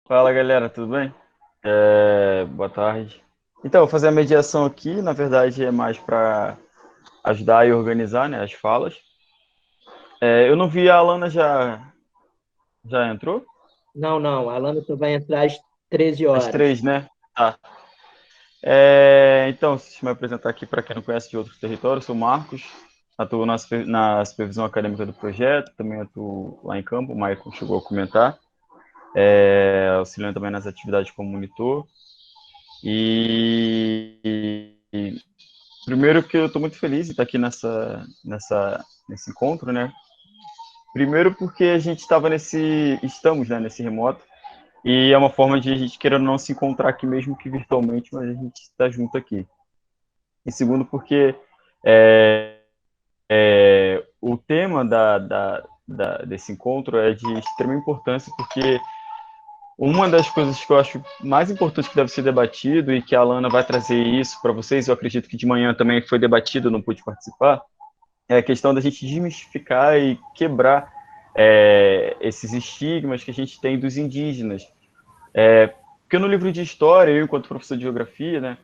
Fala galera, tudo bem? Boa tarde. Então, vou fazer a mediação aqui, na verdade é mais para ajudar e organizar, né, as falas. Eu não vi a Alana já entrou? Não, não, a Alana só vai entrar às 13 Às horas. 3, né? Tá. Então, deixa eu me apresentar aqui para quem não conhece de outros territórios, sou o Marcos, atuo na supervisão acadêmica do projeto, também atuo lá em campo, o Maicon chegou a comentar, auxiliando também nas atividades como monitor. E primeiro que eu estou muito feliz de estar aqui nesse encontro, né? Primeiro porque a gente estamos, né, nesse remoto, e é uma forma de a gente querer não se encontrar aqui mesmo que virtualmente, mas a gente está junto aqui. E segundo porque é, o tema desse encontro é de extrema importância, porque uma das coisas que eu acho mais importante que deve ser debatido e que a Alana vai trazer isso para vocês, eu acredito que de manhã também foi debatido, não pude participar, é a questão da gente desmistificar e quebrar esses estigmas que a gente tem dos indígenas. Porque no livro de história, eu enquanto professor de geografia, né,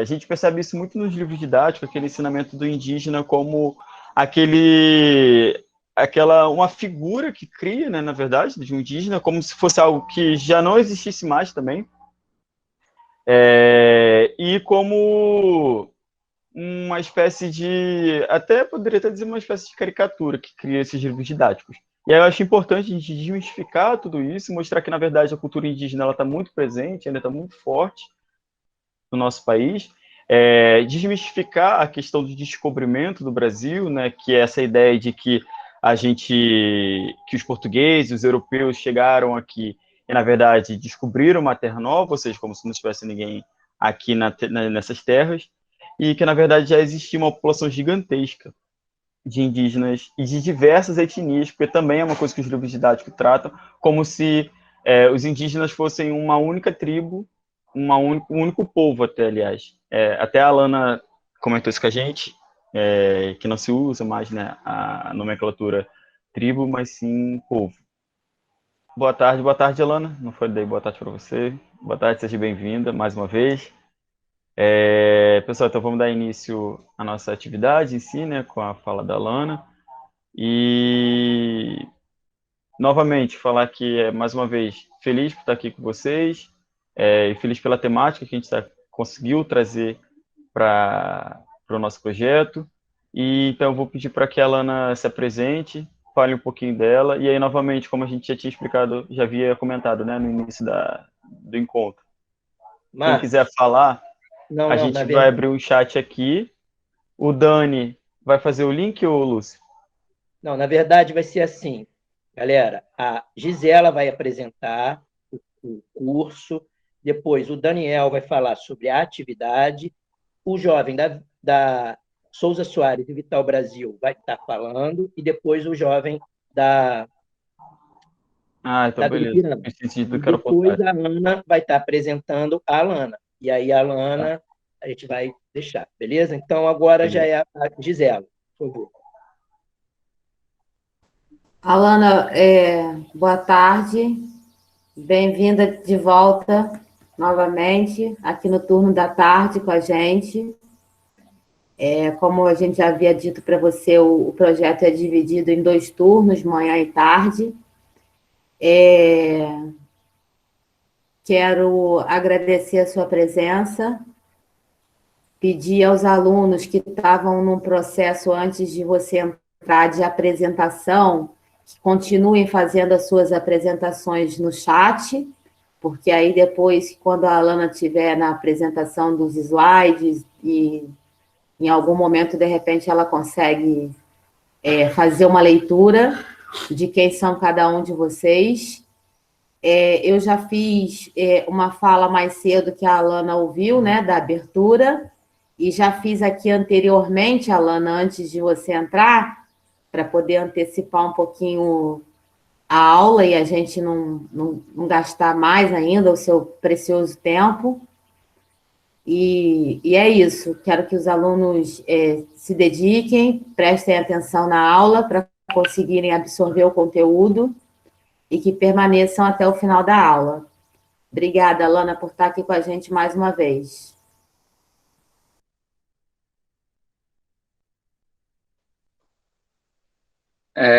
a gente percebe isso muito nos livros didáticos, aquele ensinamento do indígena como aquele uma figura que cria, né, na verdade, de um indígena, como se fosse algo que já não existisse mais também, e como uma espécie de, até poderia até dizer uma espécie de caricatura que cria esses livros didáticos. E aí eu acho importante a gente desmistificar tudo isso, mostrar que, na verdade, a cultura indígena está muito presente, ainda está muito forte no nosso país, desmistificar a questão do descobrimento do Brasil, né, que é essa ideia de que que os portugueses, os europeus chegaram aqui e, na verdade, descobriram uma terra nova, ou seja, como se não tivesse ninguém aqui nessas terras, e que, na verdade, já existia uma população gigantesca de indígenas e de diversas etnias, porque também é uma coisa que os livros didáticos tratam, como se os indígenas fossem uma única tribo, um único povo até, aliás. Até a Alana comentou isso com a gente, que não se usa mais, né, a nomenclatura tribo, mas sim povo. Boa tarde, Alana. Não foi daí, boa tarde para você. Boa tarde, seja bem-vinda mais uma vez. Pessoal, então vamos dar início à nossa atividade em si, né, com a fala da Alana. E novamente falar que mais uma vez feliz por estar aqui com vocês, e feliz pela temática que a gente conseguiu trazer para o nosso projeto. E então eu vou pedir para que a Alana se apresente, fale um pouquinho dela, e aí novamente, como a gente já tinha explicado, já havia comentado, né, no início do encontro. Quem Marcos, quiser falar, não, a não, gente vai abrir um chat aqui. O Dani vai fazer o link, ou Lúcio? na verdade vai ser assim, galera. A Gisela vai apresentar o curso, depois o Daniel vai falar sobre a atividade, o jovem da Souza Soares e Vital Brasil vai estar falando, e depois o jovem da, Ah, então da beleza. Grupirama. Eu tinha E do que era o depois contrário. a Ana vai estar apresentando a Alana. E aí a Alana a gente vai deixar, beleza? Então agora já Beleza. é a Gisela, por favor. Alana, boa tarde, bem-vinda de volta novamente aqui no turno da tarde com a gente. Como a gente já havia dito para você, o projeto é dividido em dois turnos, manhã e tarde. Quero agradecer a sua presença, pedir aos alunos que estavam num processo antes de você entrar de apresentação, que continuem fazendo as suas apresentações no chat, porque aí depois, quando a Alana estiver na apresentação dos slides e em algum momento, de repente, ela consegue fazer uma leitura de quem são cada um de vocês. Eu já fiz uma fala mais cedo que a Alana ouviu, né, da abertura, e já fiz aqui anteriormente, Alana, antes de você entrar, para poder antecipar um pouquinho a aula e a gente não gastar mais ainda o seu precioso tempo. E é isso, quero que os alunos se dediquem, prestem atenção na aula para conseguirem absorver o conteúdo e que permaneçam até o final da aula. Obrigada, Alana, por estar aqui com a gente mais uma vez.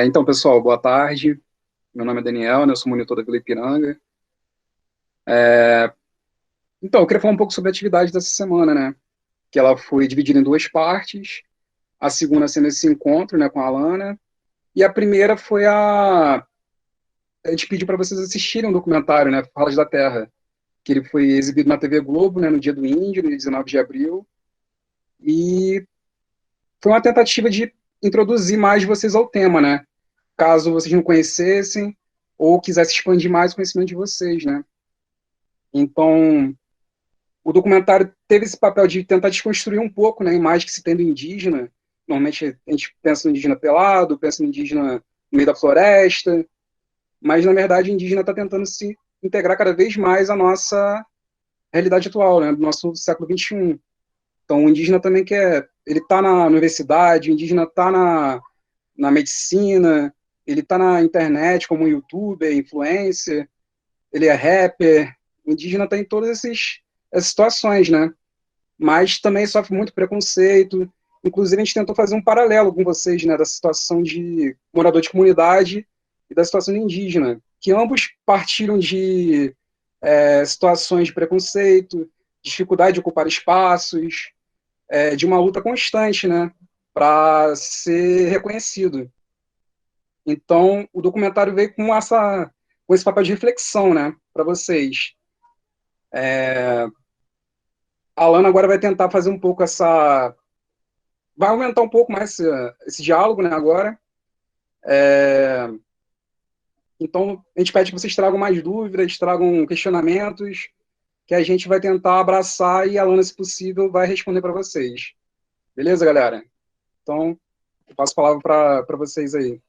Então, pessoal, boa tarde. Meu nome é Daniel, né? Eu sou monitor da Vila Ipiranga. Então, eu queria falar um pouco sobre a atividade dessa semana, né? Que ela foi dividida em duas partes. A segunda sendo esse encontro, né, com a Alana. E a primeira foi a gente pediu para vocês assistirem um documentário, né? Falas da Terra, que ele foi exibido na TV Globo, né, no Dia do Índio, no dia 19 de abril. E foi uma tentativa de introduzir mais vocês ao tema, né? Caso vocês não conhecessem ou quisessem expandir mais o conhecimento de vocês, né? Então, o documentário teve esse papel de tentar desconstruir um pouco, né, a imagem que se tem do indígena. Normalmente a gente pensa no indígena pelado, pensa no indígena no meio da floresta, mas na verdade o indígena está tentando se integrar cada vez mais à nossa realidade atual, né, do nosso século XXI. Então o indígena também ele está na universidade, o indígena está na medicina, ele está na internet como youtuber, influencer, ele é rapper, o indígena está em todas essas situações, né? Mas também sofre muito preconceito. Inclusive, a gente tentou fazer um paralelo com vocês, né, da situação de morador de comunidade e da situação do indígena, que ambos partiram de situações de preconceito, dificuldade de ocupar espaços, de uma luta constante, né, para ser reconhecido. Então, o documentário veio com esse papel de reflexão, né, para vocês. A Alana agora vai tentar fazer um pouco vai aumentar um pouco mais esse diálogo, né, agora. Então, a gente pede que vocês tragam mais dúvidas, tragam questionamentos, que a gente vai tentar abraçar e a Alana, se possível, vai responder para vocês. Beleza, galera? Então, eu passo a palavra para vocês aí.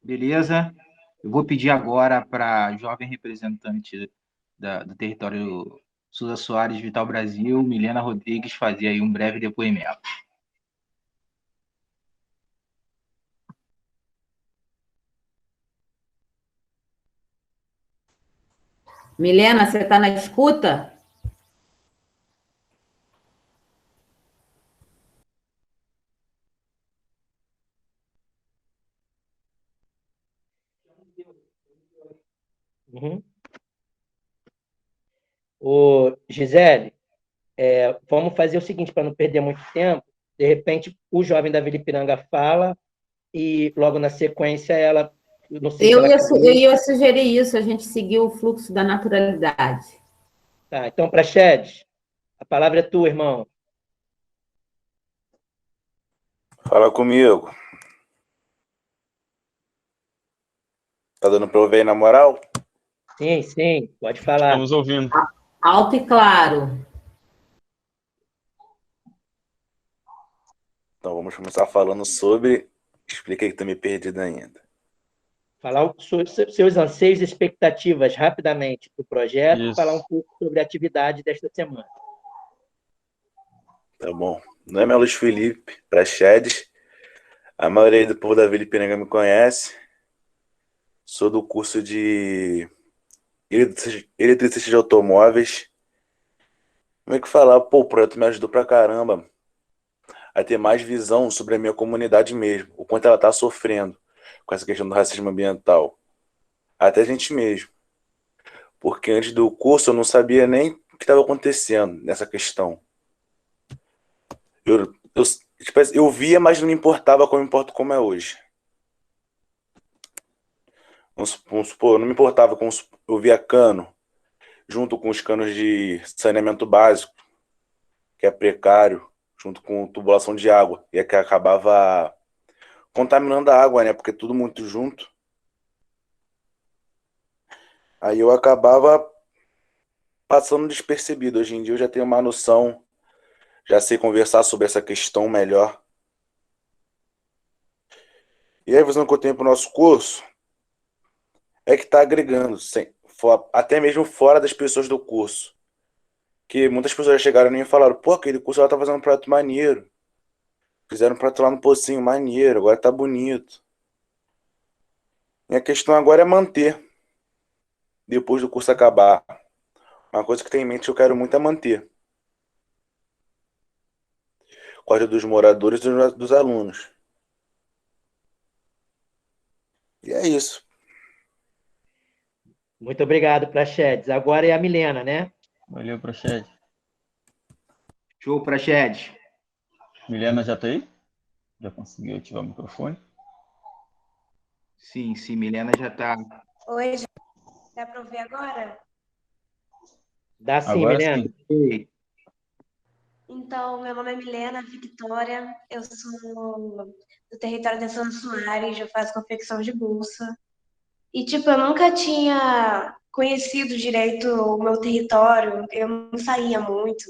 Beleza? Eu vou pedir agora para a jovem representante do território Souza Soares Vital Brasil, Milena Rodrigues, fazer aí um breve depoimento. Milena, você está na escuta? Uhum. Ô, Gisele, vamos fazer o seguinte, para não perder muito tempo. De repente, o jovem da Vila Ipiranga fala e logo na sequência ela... Não sei Eu ia sugerir isso, a gente seguir o fluxo da naturalidade. Tá, então, Praxedes, a palavra é tua, irmão. Fala comigo. Tá dando pra ouvir aí na moral? Sim, pode falar. Estamos ouvindo. Alto e claro. Então vamos começar falando sobre... Explica aí que tô me perdido ainda. Falar sobre seus anseios e expectativas rapidamente do projeto, Isso. falar um pouco sobre a atividade desta semana. Tá bom. Meu nome é Luiz Felipe Praxedes. A maioria do povo da Vila Ipiranga me conhece. Sou do curso de eletricista de automóveis. Como é que falar? Pô, o projeto me ajudou pra caramba a ter mais visão sobre a minha comunidade mesmo, o quanto ela tá sofrendo com essa questão do racismo ambiental. Até a gente mesmo. Porque antes do curso eu não sabia nem o que estava acontecendo nessa questão. Eu via, mas não me importava como me importo como é hoje. Vamos supor, eu não me importava com eu via cano, junto com os canos de saneamento básico, que é precário, junto com tubulação de água, e é que acabava contaminando a água, né? Porque é tudo muito junto. Aí eu acabava passando despercebido. Hoje em dia eu já tenho uma noção, já sei conversar sobre essa questão melhor. E a visão que eu tenho para o nosso curso é que está agregando, até mesmo fora das pessoas do curso. Que muitas pessoas já chegaram em mim e falaram, pô, aquele curso ela tá fazendo um projeto maneiro. Fizeram um projeto lá no Pocinho, maneiro, agora tá bonito. E a questão agora é manter, depois do curso acabar. uma coisa que tem em mente que eu quero muito é manter. Código dos moradores e dos alunos. E é isso. Muito obrigado, Praxedes. Agora é a Milena, né? Valeu, Prachete. Show, Praxedes. Milena já tá aí? Já conseguiu ativar o microfone? Sim, Milena já está. Oi, dá para ouvir agora? Dá sim, Agora Milena. sim. Então, meu nome é Milena Victória, eu sou do território da São Soares, eu faço confecção de bolsa. E, tipo, eu nunca tinha conhecido direito o meu território, eu não saía muito.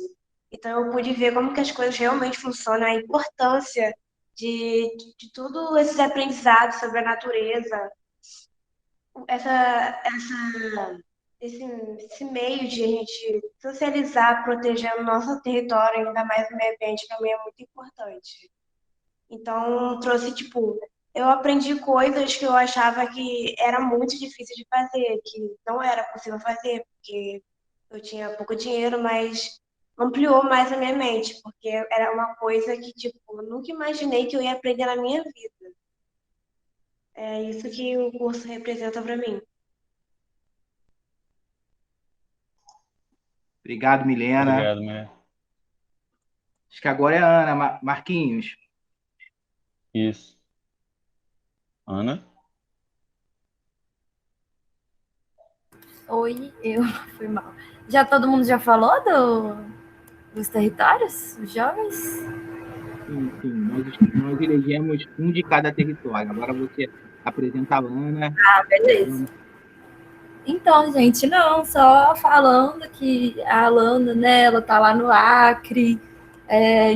Então, eu pude ver como que as coisas realmente funcionam, a importância de tudo esses aprendizados sobre a natureza, esse meio de a gente socializar, protegendo o nosso território, ainda mais o meio ambiente, para mim é muito importante. Então, trouxe, tipo, eu aprendi coisas que eu achava que era muito difícil de fazer, que não era possível fazer, porque eu tinha pouco dinheiro, mas ampliou mais a minha mente, porque era uma coisa que, tipo, eu nunca imaginei que eu ia aprender na minha vida. É isso que o curso representa para mim. Obrigado, Milena. Obrigado, Milena. Acho que agora é a Ana. Marquinhos. Isso. Ana? Oi, eu fui mal. Já todo mundo já falou dos territórios, dos jovens? Sim. Nós elegemos um de cada território. Agora você apresenta a Ana. Ah, beleza. Então, gente, não, só falando que a Alana, né, ela tá lá no Acre,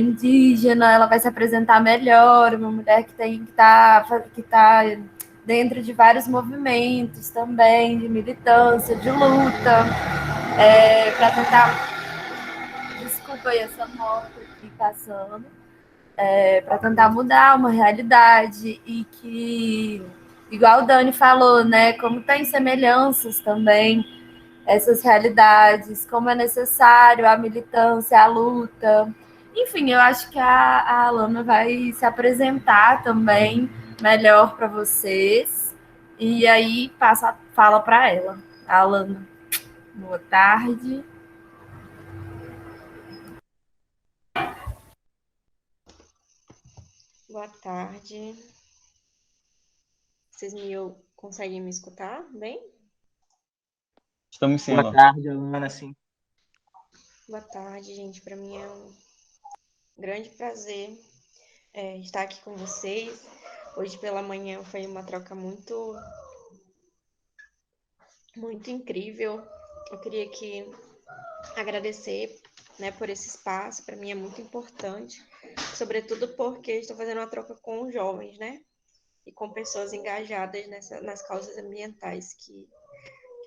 indígena, ela vai se apresentar melhor, uma mulher que tá dentro de vários movimentos também, de militância, de luta, para tentar. Desculpa aí essa moto aqui passando. Para tentar mudar uma realidade e que, igual o Dani falou, né, como tem semelhanças também, essas realidades, como é necessário a militância, a luta. Enfim, eu acho que a Alana vai se apresentar também melhor para vocês. E aí fala para ela. Alana, boa tarde. Boa tarde. Vocês conseguem me escutar bem? Estamos sim, Boa Alana. tarde, Ana. Sim. Boa tarde, gente. Para mim é um grande prazer estar aqui com vocês. Hoje pela manhã foi uma troca muito incrível. Eu queria agradecer, né, por esse espaço. Para mim é muito importante, sobretudo porque estou fazendo uma troca com jovens, né? E com pessoas engajadas nas causas ambientais, que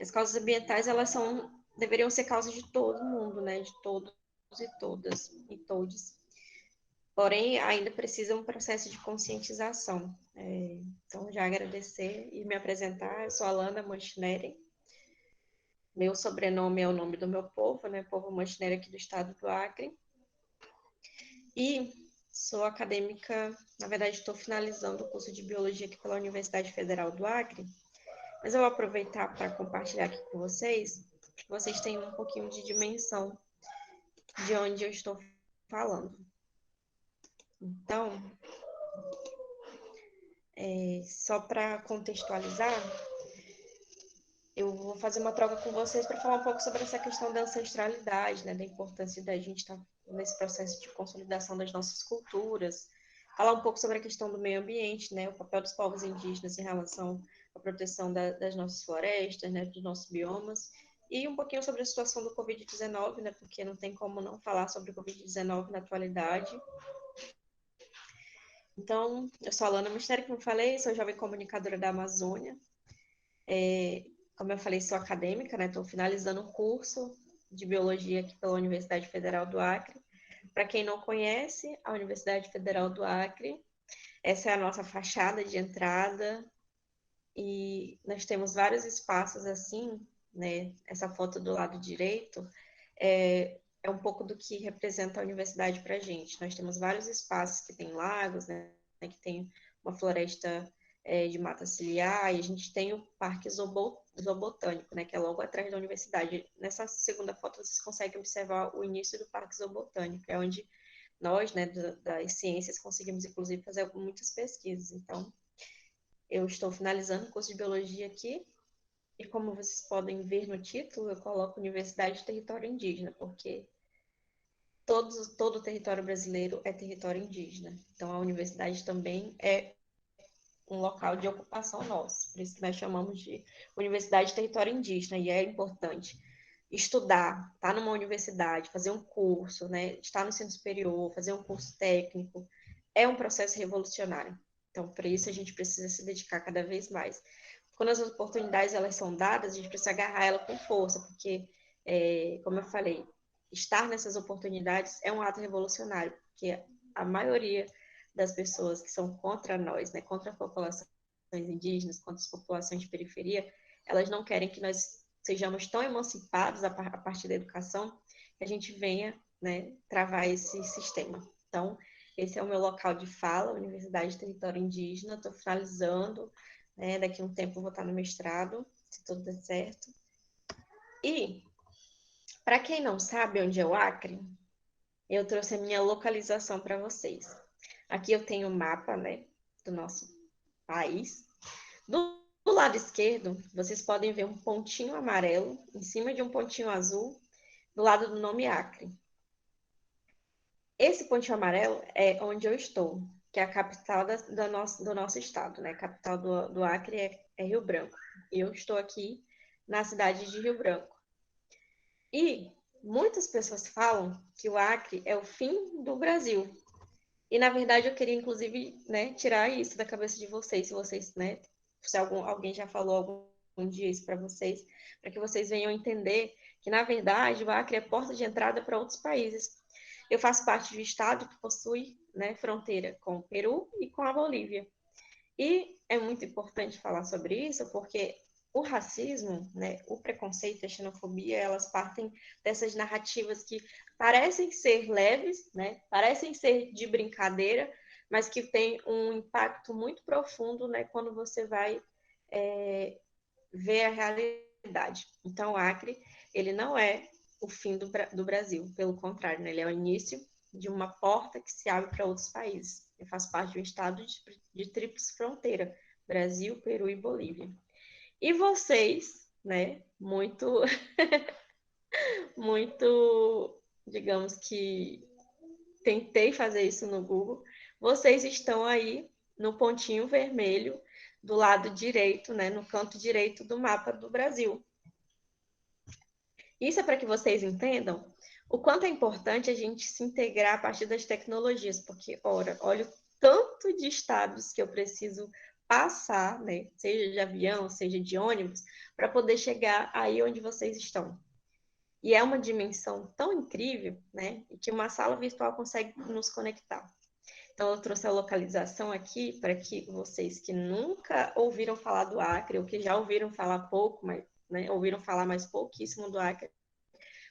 as causas ambientais deveriam ser causas de todo mundo, né? De todos e todas e todos. Porém, ainda precisa um processo de conscientização. Então, já agradecer e me apresentar. Eu sou Alana Manchineri. Meu sobrenome é o nome do meu povo, né? Povo Manchineri aqui do estado do Acre. E sou acadêmica, na verdade, estou finalizando o curso de Biologia aqui pela Universidade Federal do Acre. Mas eu vou aproveitar para compartilhar aqui com vocês, para que vocês tenham um pouquinho de dimensão de onde eu estou falando. Então, só para contextualizar, eu vou fazer uma troca com vocês para falar um pouco sobre essa questão da ancestralidade, né, da importância da gente estar nesse processo de consolidação das nossas culturas, falar um pouco sobre a questão do meio ambiente, né, o papel dos povos indígenas em relação à proteção das nossas florestas, né, dos nossos biomas, e um pouquinho sobre a situação do Covid-19, né, porque não tem como não falar sobre o Covid-19 na atualidade. Então, eu sou a Alana Manchineri, como eu falei, sou jovem comunicadora da Amazônia. Como eu falei, sou acadêmica, né? Estou finalizando um curso de biologia aqui pela Universidade Federal do Acre. Para quem não conhece, a Universidade Federal do Acre, essa é a nossa fachada de entrada e nós temos vários espaços assim né, essa foto do lado direito, é um pouco do que representa a universidade para a gente. Nós temos vários espaços que tem lagos, né, que tem uma floresta de mata ciliar, e a gente tem o Parque Zoobotânico, né, que é logo atrás da universidade. Nessa segunda foto, vocês conseguem observar o início do Parque Zoobotânico, é onde nós, né, das ciências, conseguimos, inclusive, fazer muitas pesquisas. Então, eu estou finalizando o curso de Biologia aqui, e como vocês podem ver no título, eu coloco Universidade de Território Indígena, porque todo o território brasileiro é território indígena. Então, a universidade também é um local de ocupação nosso. Por isso que nós chamamos de Universidade de Território Indígena. E é importante estudar, estar numa universidade, fazer um curso, né? Estar no ensino superior, fazer um curso técnico. É um processo revolucionário. Então, para isso, a gente precisa se dedicar cada vez mais. Quando as oportunidades elas são dadas, a gente precisa agarrar ela com força, porque, como eu falei, estar nessas oportunidades é um ato revolucionário, porque a maioria das pessoas que são contra nós, né, contra as populações indígenas, contra as populações de periferia, elas não querem que nós sejamos tão emancipados a partir da educação que a gente venha, né, travar esse sistema. Então, esse é o meu local de fala, Universidade de Território Indígena. Estou finalizando, né, daqui a um tempo eu vou estar no mestrado, se tudo der certo. E, para quem não sabe onde é o Acre, eu trouxe a minha localização para vocês. Aqui eu tenho o mapa, né, do nosso país. Do lado esquerdo, vocês podem ver um pontinho amarelo em cima de um pontinho azul do lado do nome Acre. Esse pontinho amarelo é onde eu estou, que é a capital do nosso estado, né? A capital do Acre é Rio Branco. E eu estou aqui na cidade de Rio Branco. E muitas pessoas falam que o Acre é o fim do Brasil. E, na verdade, eu queria, inclusive, né, tirar isso da cabeça de vocês, se vocês, né, se alguém já falou algum dia isso para vocês, para que vocês venham entender que, na verdade, o Acre é porta de entrada para outros países. Eu faço parte de um estado que possui, né, fronteira com o Peru e com a Bolívia. E é muito importante falar sobre isso, porque o racismo, né, o preconceito, a xenofobia, elas partem dessas narrativas que parecem ser leves, né, parecem ser de brincadeira, mas que tem um impacto muito profundo, né, quando você vai ver a realidade. Então, o Acre, ele não é o fim do Brasil, pelo contrário, né, ele é o início de uma porta que se abre para outros países. Eu faço parte de um estado de tríplice fronteira, Brasil, Peru e Bolívia. E vocês, né, muito, digamos que tentei fazer isso no Google, vocês estão aí no pontinho vermelho do lado direito, né, no canto direito do mapa do Brasil. Isso é para que vocês entendam o quanto é importante a gente se integrar a partir das tecnologias, porque, olha o tanto de estados que eu preciso passar, né, seja de avião, seja de ônibus, para poder chegar aí onde vocês estão. E é uma dimensão tão incrível, né, que uma sala virtual consegue nos conectar. Então, eu trouxe a localização aqui para que vocês que nunca ouviram falar do Acre, ou que já ouviram falar pouco, mas, né, ouviram falar mais pouquíssimo do Acre,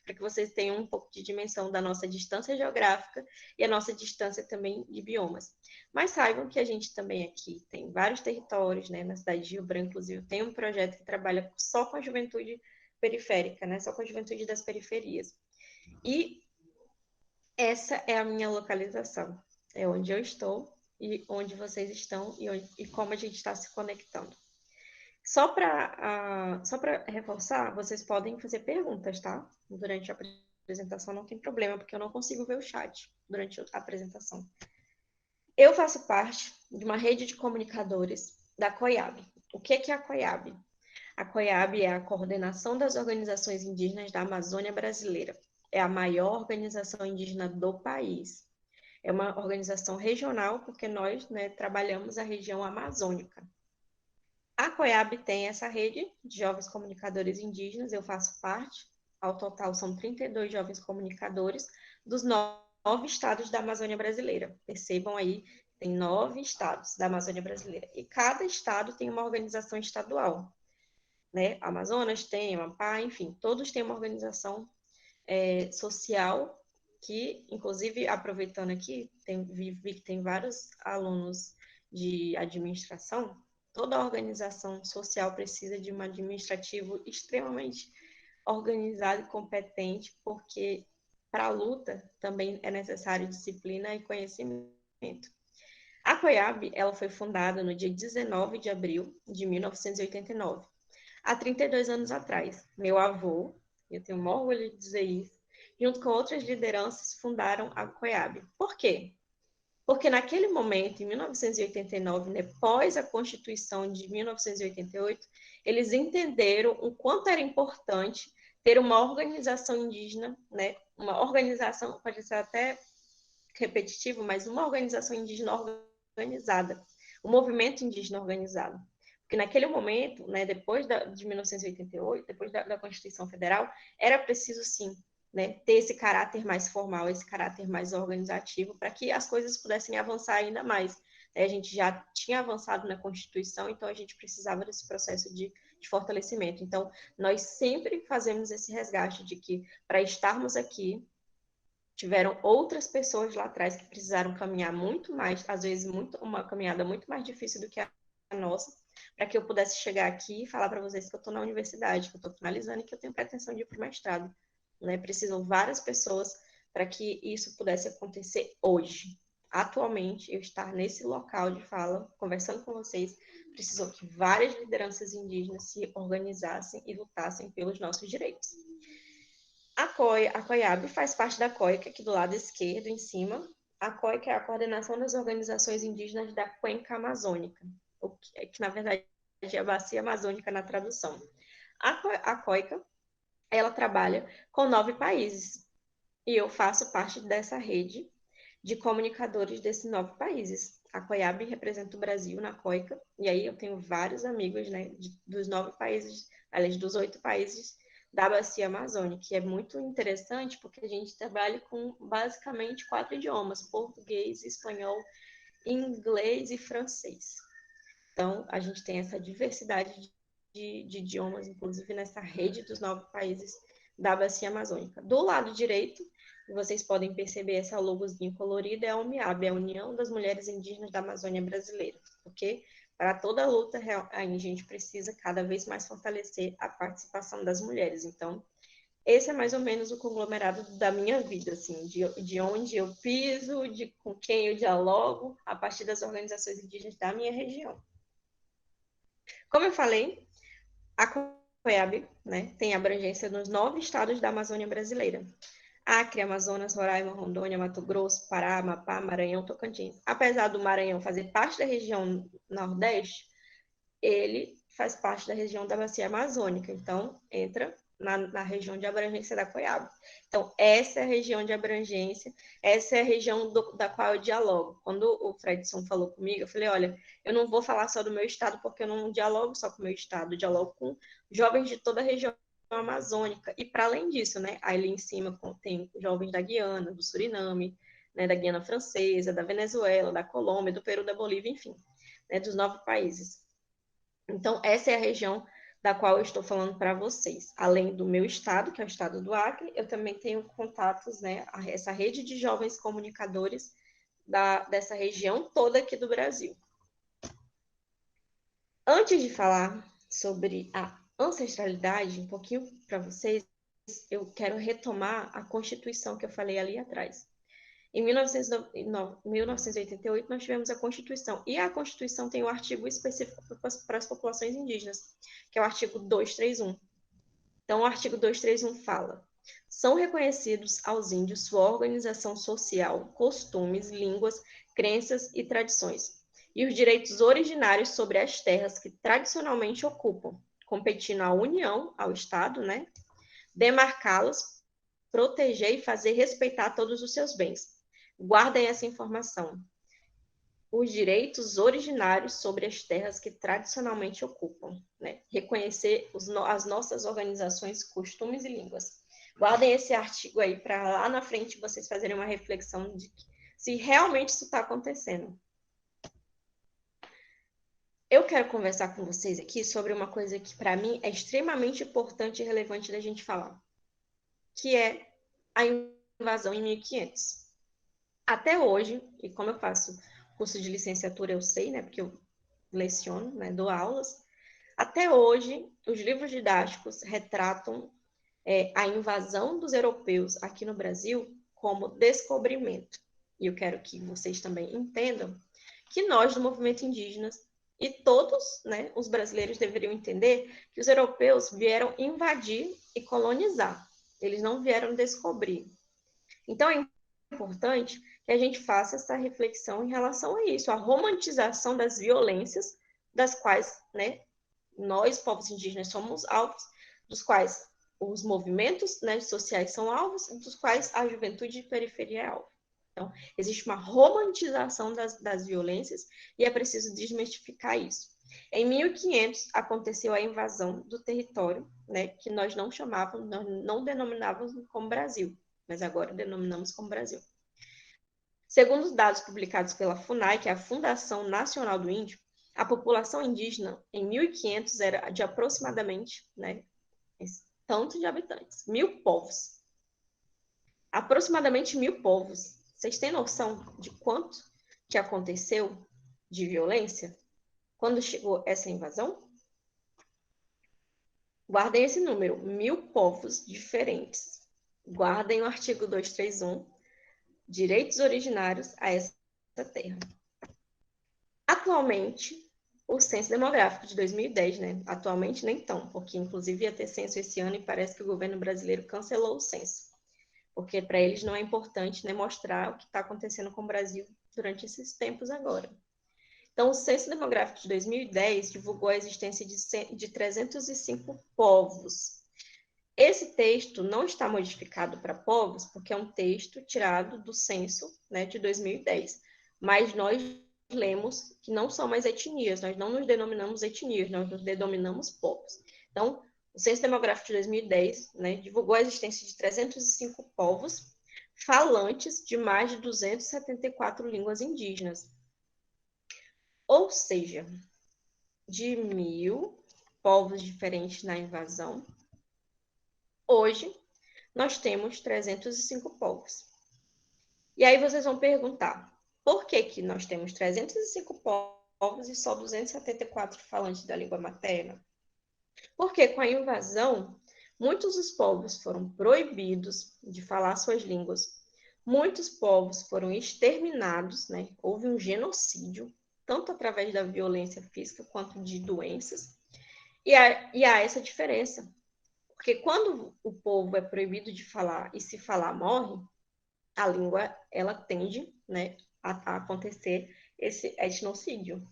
para que vocês tenham um pouco de dimensão da nossa distância geográfica e a nossa distância também de biomas. Mas saibam que a gente também aqui tem vários territórios, né? Na cidade de Rio Branco, inclusive, tem um projeto que trabalha só com a juventude periférica, né? Só com a juventude das periferias. E essa é a minha localização. É onde eu estou e onde vocês estão e como a gente está se conectando. Só para reforçar, vocês podem fazer perguntas, tá? Durante a apresentação não tem problema, porque eu não consigo ver o chat durante a apresentação. Eu faço parte de uma rede de comunicadores da COIAB. O que é a COIAB? A COIAB é a Coordenação das Organizações Indígenas da Amazônia Brasileira. É a maior organização indígena do país. É uma organização regional, porque nós, né, trabalhamos a região amazônica. A COIAB tem essa rede de jovens comunicadores indígenas, eu faço parte. Ao total, são 32 jovens comunicadores dos 9 estados da Amazônia Brasileira. Percebam aí, tem 9 estados da Amazônia Brasileira. E cada estado tem uma organização estadual, né? Amazonas tem, Amapá, enfim, todos têm uma organização social que, inclusive, aproveitando aqui, vi que tem vários alunos de administração. Toda organização social precisa de um administrativo extremamente organizado e competente, porque para a luta também é necessário disciplina e conhecimento. A COIAB, ela foi fundada no dia 19 de abril de 1989, há 32 anos atrás. Meu avô, eu tenho o maior orgulho de dizer isso, junto com outras lideranças, fundaram a COIAB. Por quê? Porque naquele momento, em 1989, né, pós a Constituição de 1988, eles entenderam o quanto era importante ter uma organização indígena, né, uma organização, pode ser até repetitivo, mas uma organização indígena organizada, um movimento indígena organizado. Porque naquele momento, né, depois de 1988, depois da Constituição Federal, era preciso, sim, né, ter esse caráter mais formal, esse caráter mais organizativo, para que as coisas pudessem avançar ainda mais. A gente já tinha avançado na Constituição, então a gente precisava desse processo de fortalecimento. Então, nós sempre fazemos esse resgate de que, para estarmos aqui, tiveram outras pessoas lá atrás que precisaram caminhar muito mais, às vezes uma caminhada muito mais difícil do que a nossa, para que eu pudesse chegar aqui e falar para vocês que eu estou na universidade, que eu estou finalizando e que eu tenho pretensão de ir para o mestrado. Né? Precisam várias pessoas para que isso pudesse acontecer hoje. Atualmente, eu estar nesse local de fala, conversando com vocês, precisou que várias lideranças indígenas se organizassem e lutassem pelos nossos direitos. A COIAB faz parte da COICA, aqui do lado esquerdo, em cima. A COICA é a Coordenação das Organizações Indígenas da Cuenca Amazônica, que na verdade é a Bacia Amazônica na tradução. A COICA, ela trabalha com 9 países, e eu faço parte dessa rede de comunicadores desses 9 países. A COIAB representa o Brasil na COICA, e aí eu tenho vários amigos, né, dos 9 países, aliás, dos 8 países da Bacia Amazônica, que é muito interessante porque a gente trabalha com basicamente 4 idiomas: português, espanhol, inglês e francês. Então, a gente tem essa diversidade de idiomas, inclusive nessa rede dos 9 países da Bacia Amazônica. Do lado direito, vocês podem perceber essa logozinho colorida, é a UMIAB, é a União das Mulheres Indígenas da Amazônia Brasileira, porque para toda a luta, a gente precisa cada vez mais fortalecer a participação das mulheres. Então, esse é mais ou menos o conglomerado da minha vida, assim, de onde eu piso, com quem eu dialogo, a partir das organizações indígenas da minha região. Como eu falei, a COIAB, né, tem abrangência nos 9 estados da Amazônia brasileira: Acre, Amazonas, Roraima, Rondônia, Mato Grosso, Pará, Amapá, Maranhão, Tocantins. Apesar do Maranhão fazer parte da região Nordeste, ele faz parte da região da Bacia Amazônica, então entra na região de abrangência da COIAB. Então, essa é a região de abrangência, essa é a região da qual eu dialogo. Quando o Fredson falou comigo, eu falei, olha, eu não vou falar só do meu estado, porque eu não dialogo só com o meu estado, eu dialogo com jovens de toda a região amazônica. E para além disso, né, ali em cima tem jovens da Guiana, do Suriname, né, da Guiana Francesa, da Venezuela, da Colômbia, do Peru, da Bolívia, enfim, né, dos 9 países. Então, essa é a região da qual eu estou falando para vocês. Além do meu estado, que é o estado do Acre, eu também tenho contatos, né, essa rede de jovens comunicadores dessa região toda aqui do Brasil. Antes de falar sobre a ancestralidade, um pouquinho para vocês, eu quero retomar a Constituição que eu falei ali atrás. Em 1988, nós tivemos a Constituição, e a Constituição tem um artigo específico para as populações indígenas, que é o artigo 231. Então, o artigo 231 fala: são reconhecidos aos índios sua organização social, costumes, línguas, crenças e tradições, e os direitos originários sobre as terras que tradicionalmente ocupam, competindo à União, ao Estado, né, demarcá-los, proteger e fazer respeitar todos os seus bens. Guardem essa informação. Os direitos originários sobre as terras que tradicionalmente ocupam, né? Reconhecer as nossas organizações, costumes e línguas. Guardem esse artigo aí para lá na frente vocês fazerem uma reflexão de se realmente isso está acontecendo. Eu eu quero conversar com vocês aqui sobre uma coisa que, para mim, é extremamente importante e relevante da gente falar, que é a invasão em 1500. Até hoje, e como eu faço curso de licenciatura, eu sei, né, porque eu leciono, né, dou aulas, até hoje, os livros didáticos retratam a invasão dos europeus aqui no Brasil como descobrimento. E eu quero que vocês também entendam que nós, do movimento indígena, e todos, né, os brasileiros deveriam entender que os europeus vieram invadir e colonizar. Eles não vieram descobrir. Então, é importante que a gente faça essa reflexão em relação a isso, a romantização das violências das quais, né, nós, povos indígenas, somos alvos, dos quais os movimentos, né, sociais são alvos, dos quais a juventude de periferia é alvo. Então, existe uma romantização das violências e é preciso desmistificar isso. Em 1500, aconteceu a invasão do território, né, que nós não chamávamos, nós não denominávamos como Brasil, mas agora denominamos como Brasil. Segundo os dados publicados pela FUNAI, que é a Fundação Nacional do Índio, a população indígena em 1500 era de aproximadamente, né, tanto de habitantes, 1000 povos. Aproximadamente 1000 povos. Vocês têm noção de quanto que aconteceu de violência quando chegou essa invasão? Guardem esse número, 1000 povos diferentes. Guardem o artigo 231, direitos originários a essa terra. Atualmente, o censo demográfico de 2010, né? Atualmente nem tão, porque inclusive ia ter censo esse ano e parece que o governo brasileiro cancelou o censo, porque para eles não é importante, né, mostrar o que está acontecendo com o Brasil durante esses tempos agora. Então, o censo demográfico de 2010 divulgou a existência de 305 povos. Esse texto não está modificado para povos, porque é um texto tirado do censo, né, de 2010, mas nós lemos que não são mais etnias, nós não nos denominamos etnias, nós nos denominamos povos. Então, o Censo Demográfico de 2010, né, divulgou a existência de 305 povos falantes de mais de 274 línguas indígenas. Ou seja, de 1000 povos diferentes na invasão, hoje nós temos 305 povos. E aí vocês vão perguntar, por que que nós temos 305 povos e só 274 falantes da língua materna? Porque com a invasão, muitos dos povos foram proibidos de falar suas línguas. Muitos povos foram exterminados, né? Houve um genocídio, tanto através da violência física quanto de doenças. E há essa diferença. Porque quando o povo é proibido de falar e se falar morre, a língua, ela tende, né, a acontecer esse etnocídio.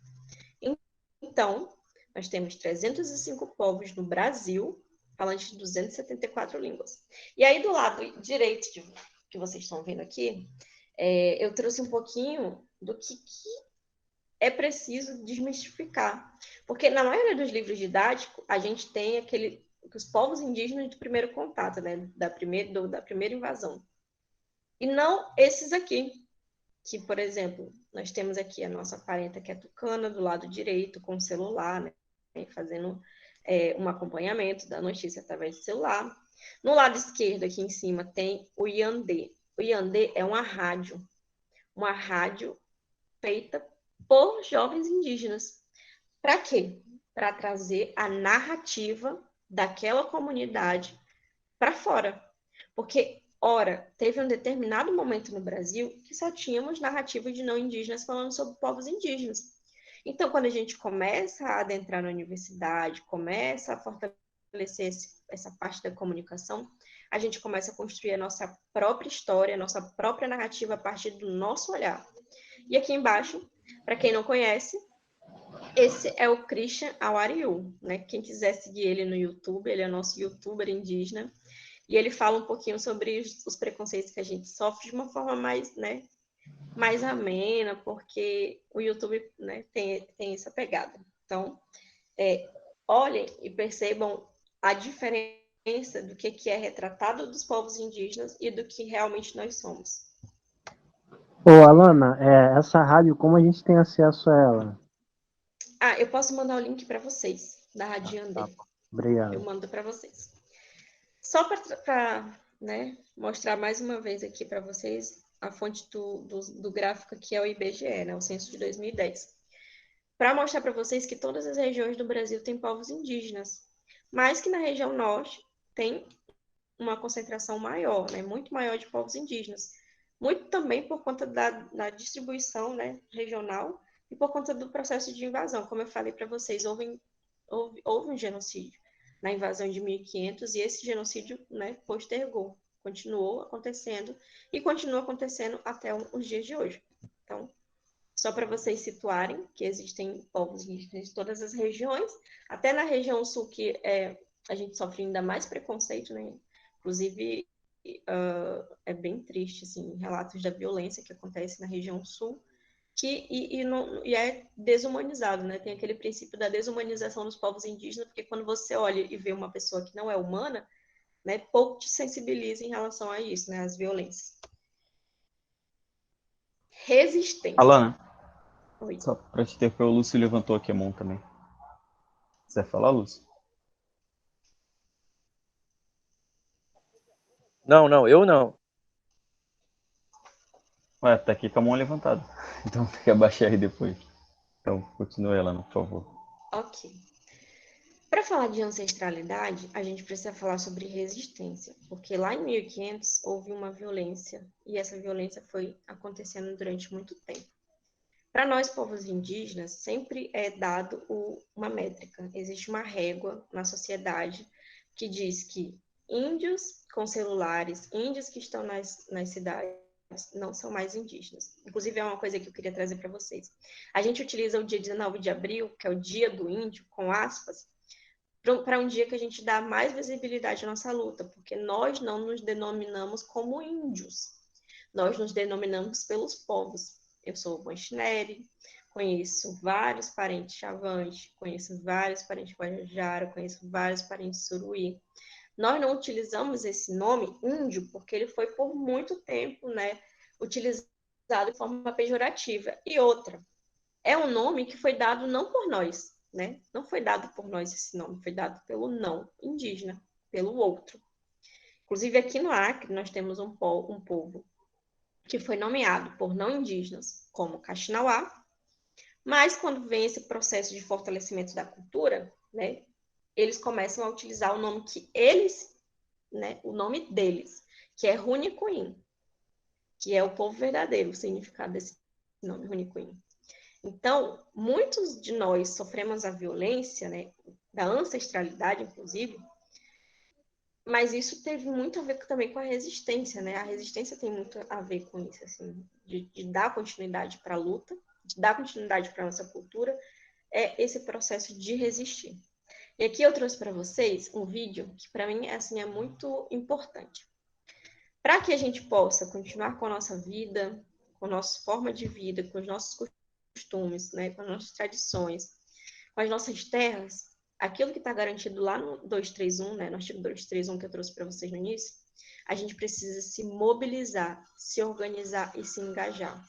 Então, nós temos 305 povos no Brasil, falando de 274 línguas. E aí, do lado direito que vocês estão vendo aqui, eu trouxe um pouquinho do que é preciso desmistificar. Porque na maioria dos livros didáticos, a gente tem os povos indígenas de primeiro contato, né, da primeira invasão. E não esses aqui, que, por exemplo, nós temos aqui a nossa parenta que é tucana, do lado direito, com o celular, né, fazendo um acompanhamento da notícia através do celular. No lado esquerdo, aqui em cima, tem o Iandê. O Iandê é uma rádio feita por jovens indígenas. Para quê? Para trazer a narrativa daquela comunidade para fora. Porque, ora, teve um determinado momento no Brasil que só tínhamos narrativas de não indígenas falando sobre povos indígenas. Então, quando a gente começa a adentrar na universidade, começa a fortalecer essa parte da comunicação, a gente começa a construir a nossa própria história, a nossa própria narrativa a partir do nosso olhar. E aqui embaixo, para quem não conhece, esse é o Christian Awariu, né? Quem quiser seguir ele no YouTube, ele é nosso youtuber indígena, e ele fala um pouquinho sobre os preconceitos que a gente sofre de uma forma mais, né, mais amena, porque o YouTube, né, tem essa pegada. Então, olhem e percebam a diferença do que é retratado dos povos indígenas e do que realmente nós somos. Ô, Alana, essa rádio, como a gente tem acesso a ela? eu posso mandar o link para vocês, da Radiandê. Tá bom. Obrigado. Eu mando para vocês. Só para né, mostrar mais uma vez aqui para vocês a fonte do gráfico, que é o IBGE, né, o censo de 2010. Para mostrar para vocês que todas as regiões do Brasil têm povos indígenas, mas que na região norte tem uma concentração maior, né, muito maior de povos indígenas. Muito também por conta da distribuição, né, regional e por conta do processo de invasão. Como eu falei para vocês, houve um genocídio na invasão de 1500 e esse genocídio, né, postergou, continuou acontecendo e continua acontecendo até os dias de hoje. Então, só para vocês situarem que existem povos indígenas de todas as regiões, até na região sul, que a gente sofre ainda mais preconceito, né? Inclusive, é bem triste, assim, relatos da violência que acontece na região sul, e é desumanizado, né? Tem aquele princípio da desumanização dos povos indígenas, porque quando você olha e vê uma pessoa que não é humana, né, pouco te sensibiliza em relação a isso, né, as violências. Resistência. Alana, Oi. só para te interromper, o Lúcio levantou aqui a mão também. Você vai falar, Lúcio? Não, eu não. Ué, tá aqui com a mão levantada. Então tem que abaixar aí depois. Então, continue, Alana, por favor. Ok. Para falar de ancestralidade, a gente precisa falar sobre resistência, porque lá em 1500 houve uma violência, e essa violência foi acontecendo durante muito tempo. Para nós, povos indígenas, sempre é dado uma métrica. Existe uma régua na sociedade que diz que índios com celulares, índios que estão nas cidades, não são mais indígenas. Inclusive, é uma coisa que eu queria trazer para vocês. A gente utiliza o dia 19 de abril, que é o dia do índio, com aspas, para um dia que a gente dá mais visibilidade à nossa luta, porque nós não nos denominamos como índios, nós nos denominamos pelos povos. Eu sou Guanxinere, conheço vários parentes Xavante, conheço vários parentes Guajajara, conheço vários parentes Suruí. Nós não utilizamos esse nome índio porque ele foi por muito tempo, né, utilizado de forma pejorativa. E outra, é um nome que foi dado não por nós, né? Não foi dado por nós esse nome, foi dado pelo não indígena, pelo outro. Inclusive, aqui no Acre, nós temos um povo que foi nomeado por não indígenas como Kaxinawá, mas quando vem esse processo de fortalecimento da cultura, né, eles começam a utilizar o nome que eles, né, o nome deles, que é Runicuim, que é o povo verdadeiro, o significado desse nome, Runicuim. Então, muitos de nós sofremos a violência, né, da ancestralidade, inclusive, mas isso teve muito a ver também com a resistência, né? A resistência tem muito a ver com isso, assim, de dar continuidade para a luta, de dar continuidade para a nossa cultura, é esse processo de resistir. E aqui eu trouxe para vocês um vídeo que, para mim, assim, é muito importante. Para que a gente possa continuar com a nossa vida, com a nossa forma de vida, com os nossos costumes, né, com as nossas tradições, com as nossas terras, aquilo que está garantido lá no 231, né, no artigo 231 que eu trouxe para vocês no início, a gente precisa se mobilizar, se organizar e se engajar.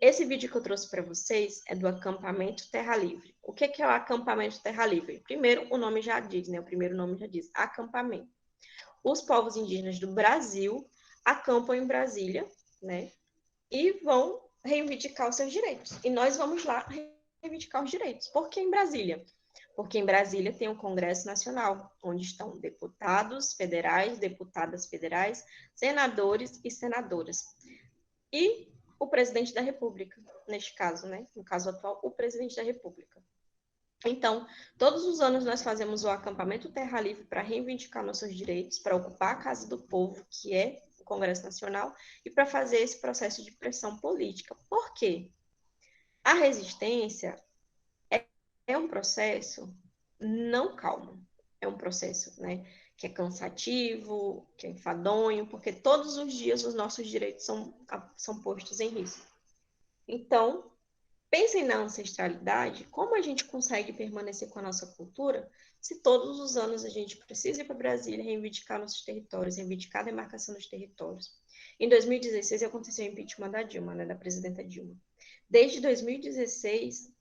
Esse vídeo que eu trouxe para vocês é do acampamento Terra Livre. O que é o acampamento Terra Livre? Primeiro, o nome já diz, né? O primeiro nome já diz, acampamento. Os povos indígenas do Brasil acampam em Brasília, né? E vão reivindicar os seus direitos. E nós vamos lá reivindicar os direitos. Por que em Brasília? Porque em Brasília tem o Congresso Nacional, onde estão deputados federais, deputadas federais, senadores e senadoras. E o presidente da República, neste caso, né? No caso atual, o presidente da República. Então, todos os anos nós fazemos o acampamento Terra Livre para reivindicar nossos direitos, para ocupar a Casa do Povo, que é o Congresso Nacional, e para fazer esse processo de pressão política. Por quê? A resistência é um processo não calmo, é um processo, né, que é cansativo, que é enfadonho, porque todos os dias os nossos direitos são postos em risco. Então, pensem na ancestralidade, como a gente consegue permanecer com a nossa cultura se todos os anos a gente precisa ir para Brasília reivindicar nossos territórios, reivindicar a demarcação dos territórios. Em 2016 aconteceu o impeachment da Dilma, né, da presidenta Dilma. Desde 2016,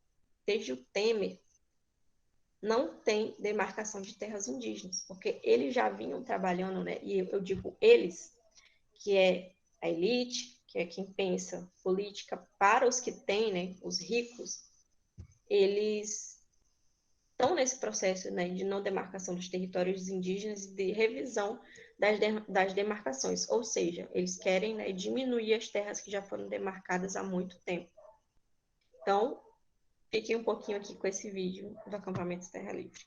desde o Temer, não tem demarcação de terras indígenas, porque eles já vinham trabalhando, né? E eu digo eles, que é a elite, que é quem pensa política para os que têm, né? Os ricos, eles estão nesse processo, né, de não demarcação dos territórios indígenas e de revisão das demarcações, ou seja, eles querem, né, diminuir as terras que já foram demarcadas há muito tempo. Então, fiquem um pouquinho aqui com esse vídeo do acampamento Terra Livre.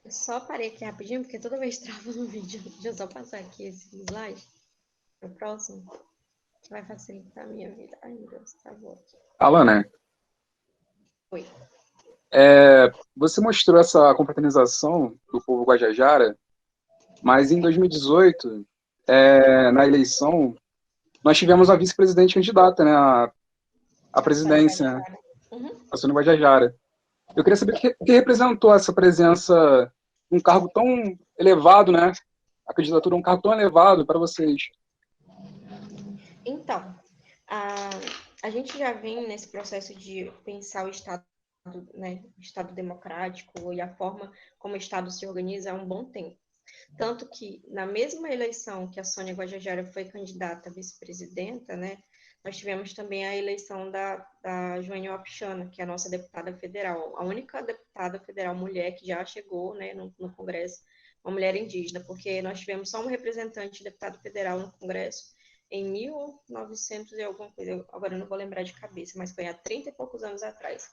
Eu só parei aqui rapidinho, porque toda vez trava no vídeo. Deixa eu só passar aqui esse slide para o próximo, que vai facilitar a minha vida. Ai, meu Deus, travou aqui. Alana, Oi. você mostrou essa confraternização do povo Guajajara, mas em 2018, na eleição, nós tivemos a vice-presidente candidata, né, à presidência, né, a Sônia Guajajara. Eu queria saber o que representou essa presença, um cargo tão elevado, né, a candidatura é um cargo tão elevado para vocês. Então, a gente já vem nesse processo de pensar o Estado, né, o Estado democrático e a forma como o Estado se organiza há um bom tempo. Tanto que, na mesma eleição que a Sônia Guajajara foi candidata a vice-presidenta, né, nós tivemos também a eleição da Joênia Wapichana, que é a nossa deputada federal, a única deputada federal mulher que já chegou, né, no Congresso, uma mulher indígena, porque nós tivemos só um representante deputado federal no Congresso em 1900 e alguma coisa, agora eu não vou lembrar de cabeça, mas foi há 30 e poucos anos atrás.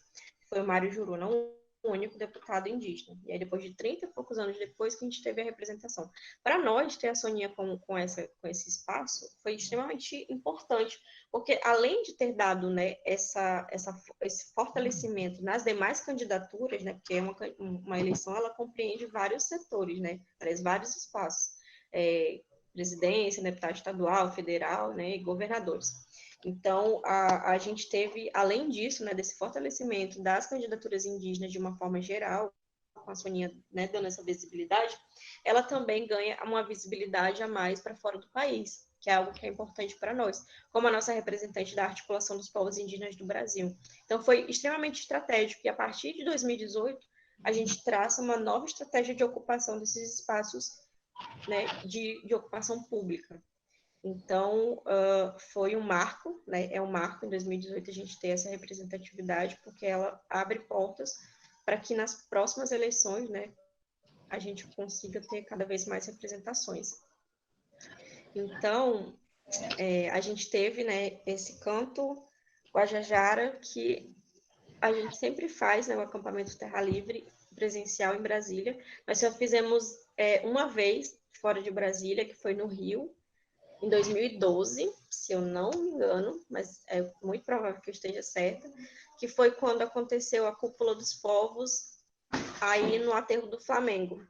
Foi o Mário Juruna, o único deputado indígena. E aí, depois de 30 e poucos anos depois que a gente teve a representação. Para nós, ter a Soninha com esse espaço foi extremamente importante, porque além de ter dado, né, esse fortalecimento nas demais candidaturas, né, porque uma eleição, ela compreende vários setores, né, traz vários espaços, presidência, deputado estadual, federal, né, e governadores. Então, a gente teve, além disso, né, desse fortalecimento das candidaturas indígenas de uma forma geral, com a Soninha, né, dando essa visibilidade, ela também ganha uma visibilidade a mais para fora do país, que é algo que é importante para nós, como a nossa representante da articulação dos povos indígenas do Brasil. Então, foi extremamente estratégico, e a partir de 2018, a gente traça uma nova estratégia de ocupação desses espaços, né, de ocupação pública. Então, foi um marco, né? É um marco em 2018 a gente ter essa representatividade, porque ela abre portas para que nas próximas eleições, né, a gente consiga ter cada vez mais representações. Então, a gente teve, né, esse canto Guajajara, que a gente sempre faz, né, o acampamento Terra Livre presencial em Brasília. Nós só fizemos uma vez fora de Brasília, que foi no Rio, em 2012, se eu não me engano, mas é muito provável que eu esteja certa, que foi quando aconteceu a Cúpula dos Povos aí no Aterro do Flamengo.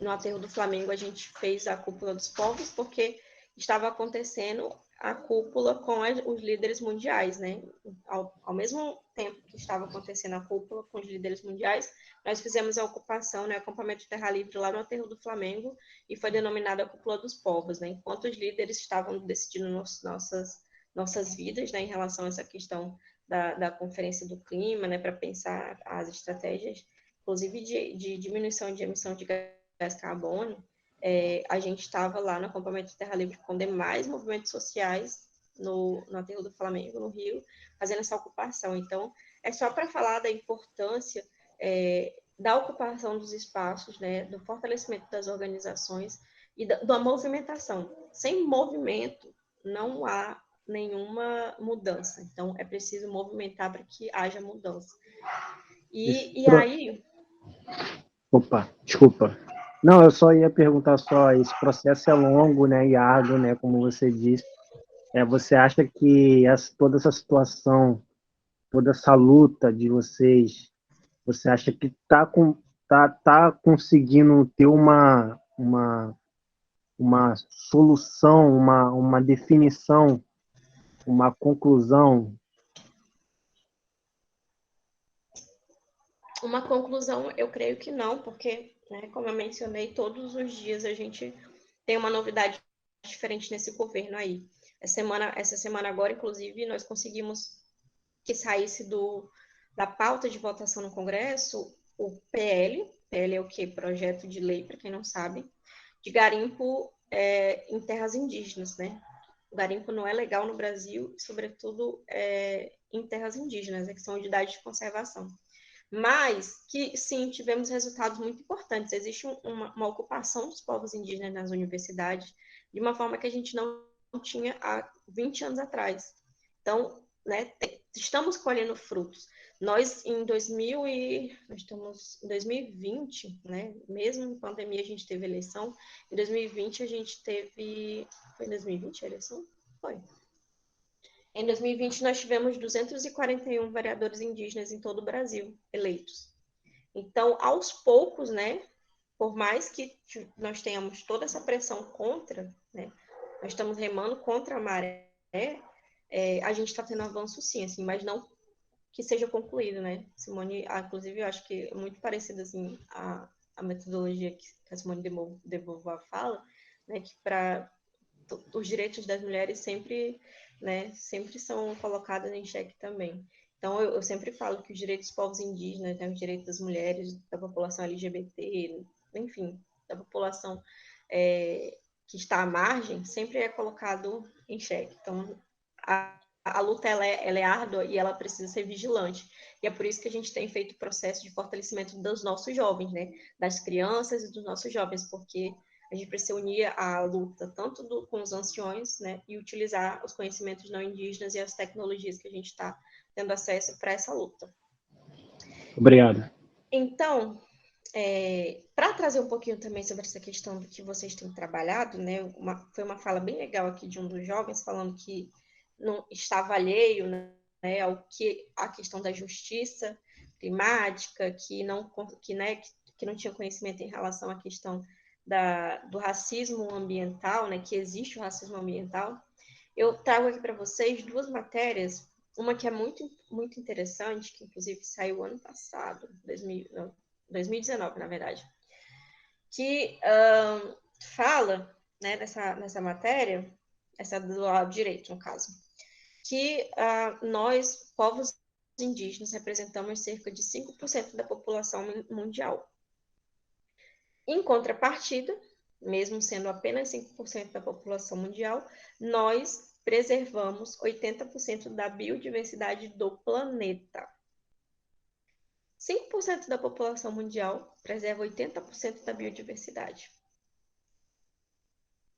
No Aterro do Flamengo a gente fez a Cúpula dos Povos porque estava acontecendo a cúpula com os líderes mundiais, né? Ao mesmo tempo que estava acontecendo a cúpula com os líderes mundiais, nós fizemos a ocupação, né, acampamento de terra livre lá no aterro do Flamengo, e foi denominada a Cúpula dos Povos, né? Enquanto os líderes estavam decidindo nossas vidas, né, em relação a essa questão da Conferência do Clima, né, para pensar as estratégias, inclusive de diminuição de emissão de gás carbono, a gente estava lá no acampamento de terra livre com demais movimentos sociais no aterro do Flamengo, no Rio, fazendo essa ocupação. Então, é só para falar da importância da ocupação dos espaços, né, do fortalecimento das organizações e da movimentação. Sem movimento, não há nenhuma mudança. Então, é preciso movimentar para que haja mudança. E aí... Opa, desculpa. Não, eu só ia perguntar só, esse processo é longo, né, e árduo, né, como você disse. Você acha que toda essa situação, toda essa luta de vocês, você acha que tá conseguindo ter uma solução, uma definição, uma conclusão? Uma conclusão, eu creio que não, porque, né, como eu mencionei, todos os dias a gente tem uma novidade diferente nesse governo aí. Essa semana agora, inclusive, nós conseguimos que saísse da pauta de votação no Congresso o PL é o quê? Projeto de lei, para quem não sabe, de garimpo em terras indígenas, né? O garimpo não é legal no Brasil, sobretudo em terras indígenas, que são unidades de conservação. Mas que, sim, tivemos resultados muito importantes. Existe uma ocupação dos povos indígenas nas universidades de uma forma que a gente não tinha há 20 anos atrás. Então, né, estamos colhendo frutos. Nós, em 2020, né, mesmo em pandemia, a gente teve eleição. Em 2020, a gente teve... Foi em 2020 a eleição? Foi. Em 2020, nós tivemos 241 vereadores indígenas em todo o Brasil eleitos. Então, aos poucos, né, por mais que nós tenhamos toda essa pressão contra, né, nós estamos remando contra a maré, a gente está tendo avanço sim, assim, mas não que seja concluído, né? Simone, inclusive, eu acho que é muito parecido assim, a metodologia que a Simone de Beauvoir fala, né, que para os direitos das mulheres sempre são colocados em xeque também. Então, eu sempre falo que os direitos dos povos indígenas, né, os direitos das mulheres, da população LGBT, enfim, da população que está à margem, sempre é colocado em xeque. Então, a luta ela é árdua e ela precisa ser vigilante. E é por isso que a gente tem feito o processo de fortalecimento dos nossos jovens, né, das crianças e dos nossos jovens, porque a gente precisa unir a luta tanto com os anciões, né, e utilizar os conhecimentos não indígenas e as tecnologias que a gente está tendo acesso para essa luta. Obrigado. Então, para trazer um pouquinho também sobre essa questão do que vocês têm trabalhado, né, foi uma fala bem legal aqui de um dos jovens falando que não estava alheio, né, ao que a questão da justiça climática, que não tinha conhecimento em relação à questão do racismo ambiental, né, que existe o racismo ambiental. Eu trago aqui para vocês duas matérias, uma que é muito, muito interessante, que inclusive saiu ano passado, 2019, na verdade, que fala, né, nessa matéria, essa do lado direito, no caso, que nós, povos indígenas, representamos cerca de 5% da população mundial. Em contrapartida, mesmo sendo apenas 5% da população mundial, nós preservamos 80% da biodiversidade do planeta. 5% da população mundial preserva 80% da biodiversidade.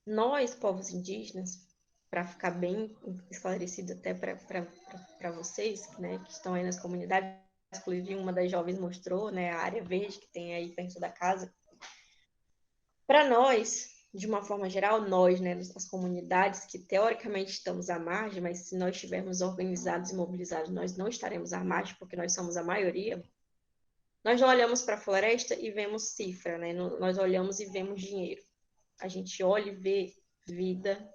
Nós, povos indígenas, para ficar bem esclarecido até para vocês, né, que estão aí nas comunidades, inclusive uma das jovens mostrou, né, a área verde que tem aí perto da casa. Para nós, de uma forma geral, nós, né, as comunidades que teoricamente estamos à margem, mas se nós estivermos organizados e mobilizados, nós não estaremos à margem, porque nós somos a maioria. Nós não olhamos para a floresta e vemos cifra, né? Nós olhamos e vemos dinheiro. A gente olha e vê vida,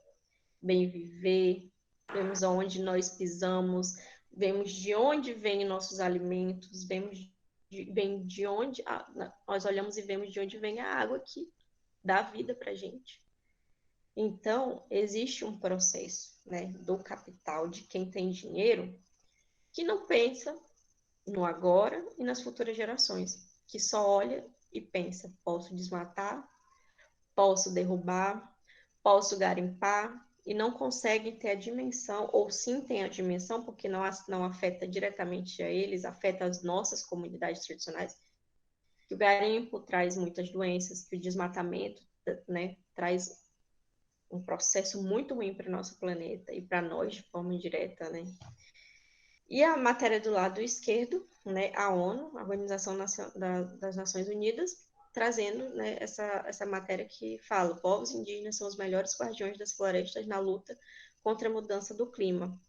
bem viver, vemos aonde nós pisamos, vemos de onde vêm nossos alimentos, vem de onde nós olhamos e vemos de onde vem a água que dá vida para a gente. Então, existe um processo, né, do capital, de quem tem dinheiro, que não pensa no agora e nas futuras gerações, que só olha e pensa, posso desmatar, posso derrubar, posso garimpar, e não conseguem ter a dimensão, ou sim tem a dimensão, porque não afeta diretamente a eles, afeta as nossas comunidades tradicionais, que o garimpo traz muitas doenças, que o desmatamento, né, traz um processo muito ruim para o nosso planeta e para nós de forma indireta, né? E a matéria do lado esquerdo, né, a ONU, a Organização das Nações Unidas, trazendo, né, essa matéria que fala: povos indígenas são os melhores guardiões das florestas na luta contra a mudança do clima.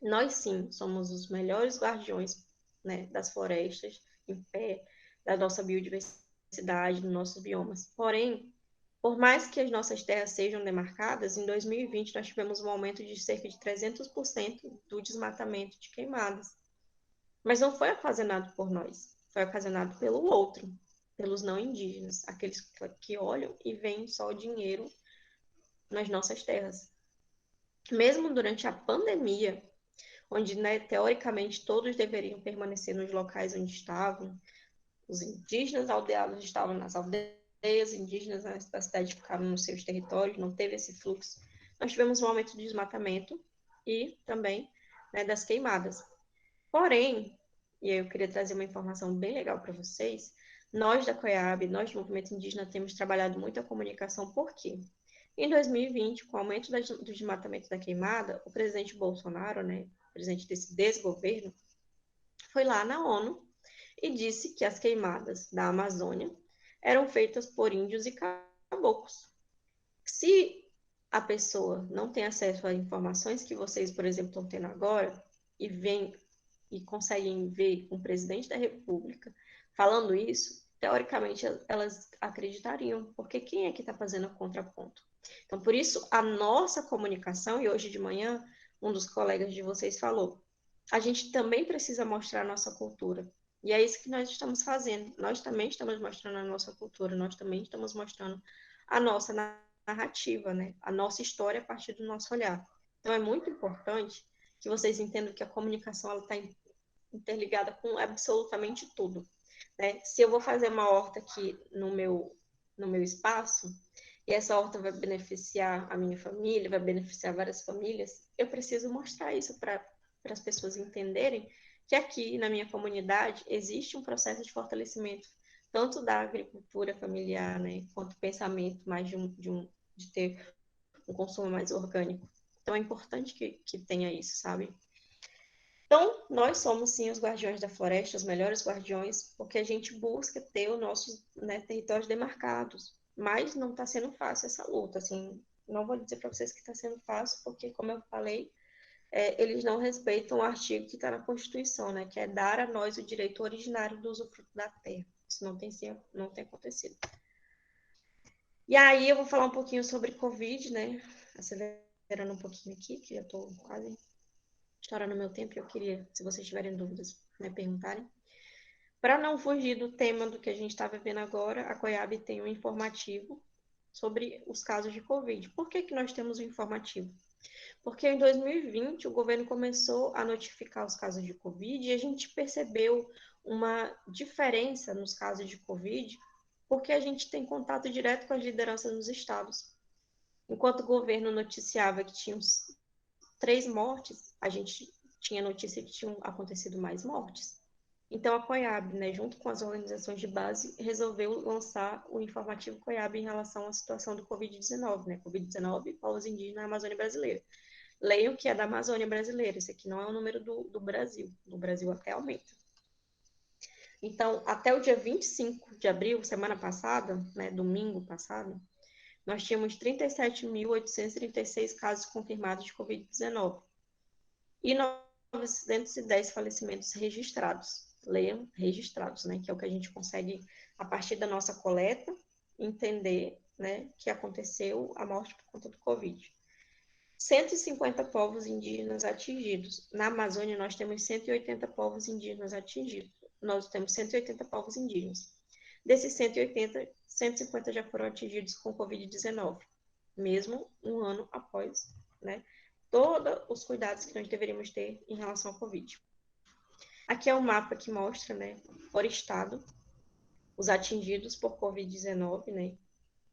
Nós, sim, somos os melhores guardiões, né, das florestas, em pé, da nossa biodiversidade, dos nossos biomas. Porém, por mais que as nossas terras sejam demarcadas, em 2020 nós tivemos um aumento de cerca de 300% do desmatamento de queimadas. Mas não foi ocasionado por nós, foi ocasionado pelo outro, pelos não indígenas, aqueles que olham e veem só o dinheiro nas nossas terras. Mesmo durante a pandemia, onde, né, teoricamente todos deveriam permanecer nos locais onde estavam, os indígenas aldeados estavam nas aldeias, indígenas da cidade ficaram nos seus territórios, não teve esse fluxo. Nós tivemos um aumento do desmatamento e também, né, das queimadas. Porém, e aí eu queria trazer uma informação bem legal para vocês, nós da COIAB, nós do Movimento Indígena, temos trabalhado muito a comunicação, por quê? Em 2020, com o aumento do desmatamento da queimada, o presidente Bolsonaro, né, presidente desse desgoverno, foi lá na ONU e disse que as queimadas da Amazônia eram feitas por índios e caboclos. Se a pessoa não tem acesso a informações que vocês, por exemplo, estão tendo agora, e vem e conseguem ver um presidente da República falando isso, teoricamente elas acreditariam, porque quem é que está fazendo o contraponto? Então, por isso, a nossa comunicação, e hoje de manhã, um dos colegas de vocês falou, a gente também precisa mostrar a nossa cultura. E é isso que nós estamos fazendo. Nós também estamos mostrando a nossa cultura, nós também estamos mostrando a nossa narrativa, né? A nossa história a partir do nosso olhar. Então, é muito importante que vocês entendam que a comunicação está interligada com absolutamente tudo, né? Se eu vou fazer uma horta aqui no meu espaço, e essa horta vai beneficiar a minha família, vai beneficiar várias famílias, eu preciso mostrar isso para as pessoas entenderem que aqui na minha comunidade existe um processo de fortalecimento tanto da agricultura familiar, né, quanto pensamento mais de ter um consumo mais orgânico. Então é importante que tenha isso, sabe? Então, nós somos, sim, os guardiões da floresta, os melhores guardiões, porque a gente busca ter os nossos, né, territórios demarcados. Mas não está sendo fácil essa luta, assim, não vou dizer para vocês que está sendo fácil, porque, como eu falei, eles não respeitam o artigo que está na Constituição, né, que é dar a nós o direito originário do usufruto da terra. Isso não tem acontecido. E aí eu vou falar um pouquinho sobre Covid, né, acelerando um pouquinho aqui, que já estou quase estourando meu tempo, e eu queria, se vocês tiverem dúvidas, né, perguntarem. Para não fugir do tema do que a gente está vivendo agora, a COIAB tem um informativo sobre os casos de Covid. Por que nós temos um informativo? Porque em 2020 o governo começou a notificar os casos de Covid e a gente percebeu uma diferença nos casos de Covid, porque a gente tem contato direto com as lideranças nos estados. Enquanto o governo noticiava que tinha 3 mortes, a gente tinha notícia que tinham acontecido mais mortes. Então, a COIAB, né, junto com as organizações de base, resolveu lançar o informativo COIAB em relação à situação do Covid-19, né? Covid-19, povos indígenas na Amazônia brasileira. Leiam que é da Amazônia brasileira, esse aqui não é o número do Brasil. No Brasil até aumenta. Então, até o dia 25 de abril, semana passada, né, domingo passado, nós tínhamos 37.836 casos confirmados de Covid-19 e 910 falecimentos registrados. Leiam, registrados, né, que é o que a gente consegue, a partir da nossa coleta, entender, né, que aconteceu a morte por conta do Covid. 150 povos indígenas atingidos. Na Amazônia, nós temos 180 povos indígenas atingidos. Nós temos 180 povos indígenas. Desses 180, 150 já foram atingidos com Covid-19, mesmo um ano após, né, todos os cuidados que nós deveríamos ter em relação ao Covid. Aqui é um mapa que mostra, né, por estado, os atingidos por Covid-19, né.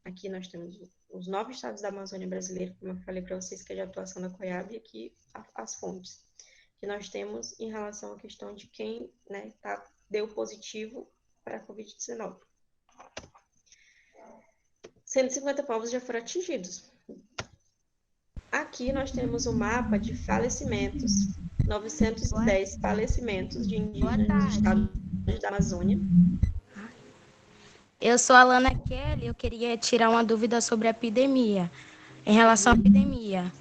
Aqui nós temos os 9 estados da Amazônia brasileira, como eu falei para vocês, que é de atuação da COIAB, e aqui as fontes que nós temos em relação à questão de quem, né, deu positivo para a Covid-19. 150 povos já foram atingidos. Aqui nós temos um mapa de falecimentos, 910 falecimentos de indígenas nos estados da Amazônia. Eu sou a Lana Kelly, eu queria tirar uma dúvida sobre a epidemia. Em relação à epidemia,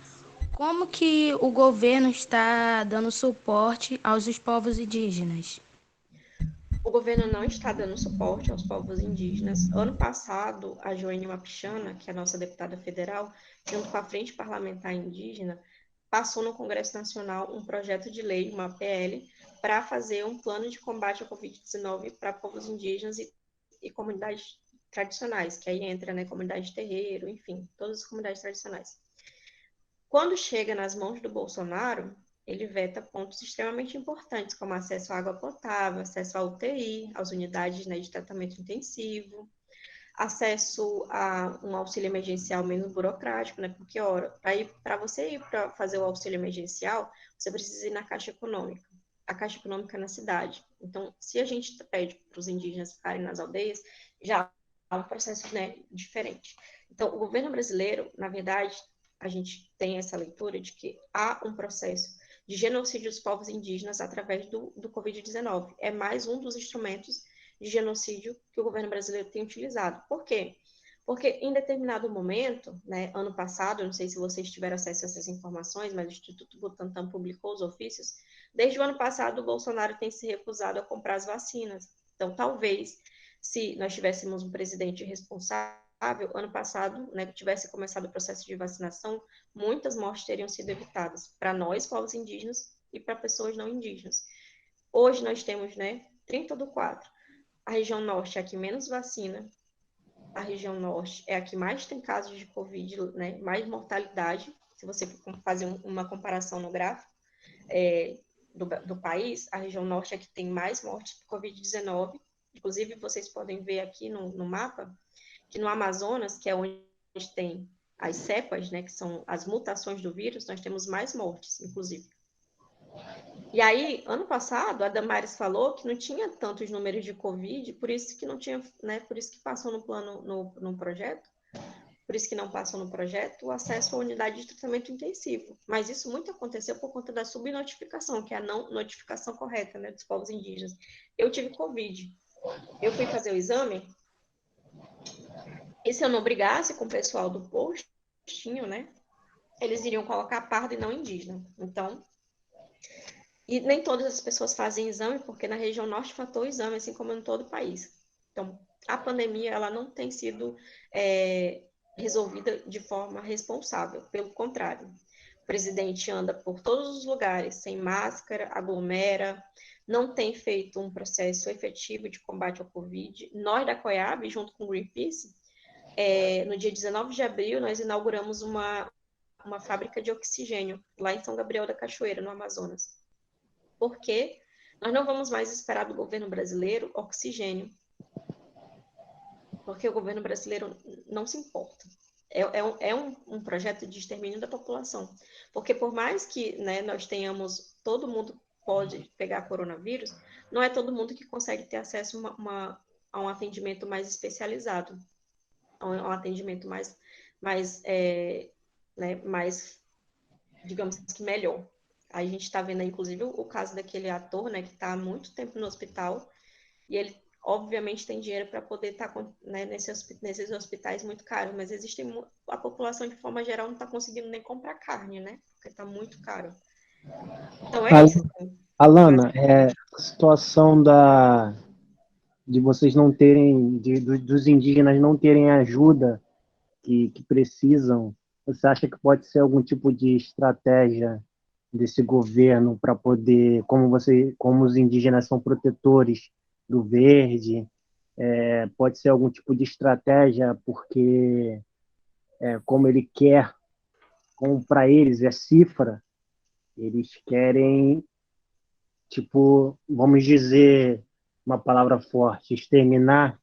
como que o governo está dando suporte aos povos indígenas? O governo não está dando suporte aos povos indígenas. Ano passado, a Joênia Wapichana, que é a nossa deputada federal, junto com a Frente Parlamentar Indígena, passou no Congresso Nacional um projeto de lei, uma PL, para fazer um plano de combate à Covid-19 para povos indígenas e comunidades tradicionais, que aí entra, né, comunidade de terreiro, enfim, todas as comunidades tradicionais. Quando chega nas mãos do Bolsonaro, ele veta pontos extremamente importantes, como acesso à água potável, acesso à UTI, às unidades, né, de tratamento intensivo, acesso a um auxílio emergencial menos burocrático, né, porque, ora, para você ir para fazer o auxílio emergencial, você precisa ir na Caixa Econômica, a Caixa Econômica na cidade. Então, se a gente pede para os indígenas ficarem nas aldeias, já há um processo, né, diferente. Então, o governo brasileiro, na verdade, a gente tem essa leitura de que há um processo de genocídio dos povos indígenas através do Covid-19. É mais um dos instrumentos de genocídio que o governo brasileiro tem utilizado. Por quê? Porque em determinado momento, né, ano passado, eu não sei se vocês tiveram acesso a essas informações, mas o Instituto Butantan publicou os ofícios, desde o ano passado o Bolsonaro tem se recusado a comprar as vacinas. Então, talvez, se nós tivéssemos um presidente responsável, ano passado, né, que tivesse começado o processo de vacinação, muitas mortes teriam sido evitadas para nós, povos indígenas, e para pessoas não indígenas. Hoje nós temos, né, 30/4. A região norte é a que menos vacina, a região norte é a que mais tem casos de Covid, né, mais mortalidade, se você fazer uma comparação no gráfico do país, a região norte é a que tem mais mortes por Covid-19, inclusive vocês podem ver aqui no mapa, que no Amazonas, que é onde tem as cepas, né, que são as mutações do vírus, nós temos mais mortes, inclusive. E aí, ano passado, a Damares falou que não tinha tantos números de Covid, por isso que não tinha, né, por isso que passou no plano, no projeto, por isso que não passou no projeto o acesso à unidade de tratamento intensivo. Mas isso muito aconteceu por conta da subnotificação, que é a não notificação correta, né, dos povos indígenas. Eu tive Covid. Eu fui fazer o exame, e se eu não brigasse com o pessoal do postinho, né, eles iriam colocar pardo e não indígena. Então, e nem todas as pessoas fazem exame, porque na região norte faltou o exame, assim como em todo o país. Então, a pandemia, ela não tem sido resolvida de forma responsável, pelo contrário. O presidente anda por todos os lugares, sem máscara, aglomera, não tem feito um processo efetivo de combate ao Covid. Nós, da COIAB, junto com o Greenpeace, no dia 19 de abril, nós inauguramos uma fábrica de oxigênio, lá em São Gabriel da Cachoeira, no Amazonas. Porque nós não vamos mais esperar do governo brasileiro oxigênio. Porque o governo brasileiro não se importa. É um projeto de extermínio da população. Porque por mais que, né, nós tenhamos, todo mundo pode pegar coronavírus, não é todo mundo que consegue ter acesso a um atendimento mais especializado, a um atendimento mais digamos que melhor. A gente está vendo, inclusive, o caso daquele ator, né, que está há muito tempo no hospital, e ele, obviamente, tem dinheiro para poder estar, né, nesses hospitais muito caros, mas a população, de forma geral, não está conseguindo nem comprar carne, né, porque está muito caro. Então, é isso. Alana, a situação de vocês não terem, dos indígenas não terem ajuda que precisam Você acha que pode ser algum tipo de estratégia desse governo para poder, como os indígenas são protetores do verde, pode ser algum tipo de estratégia porque como ele quer, como para eles é cifra, eles querem, tipo, vamos dizer uma palavra forte, exterminar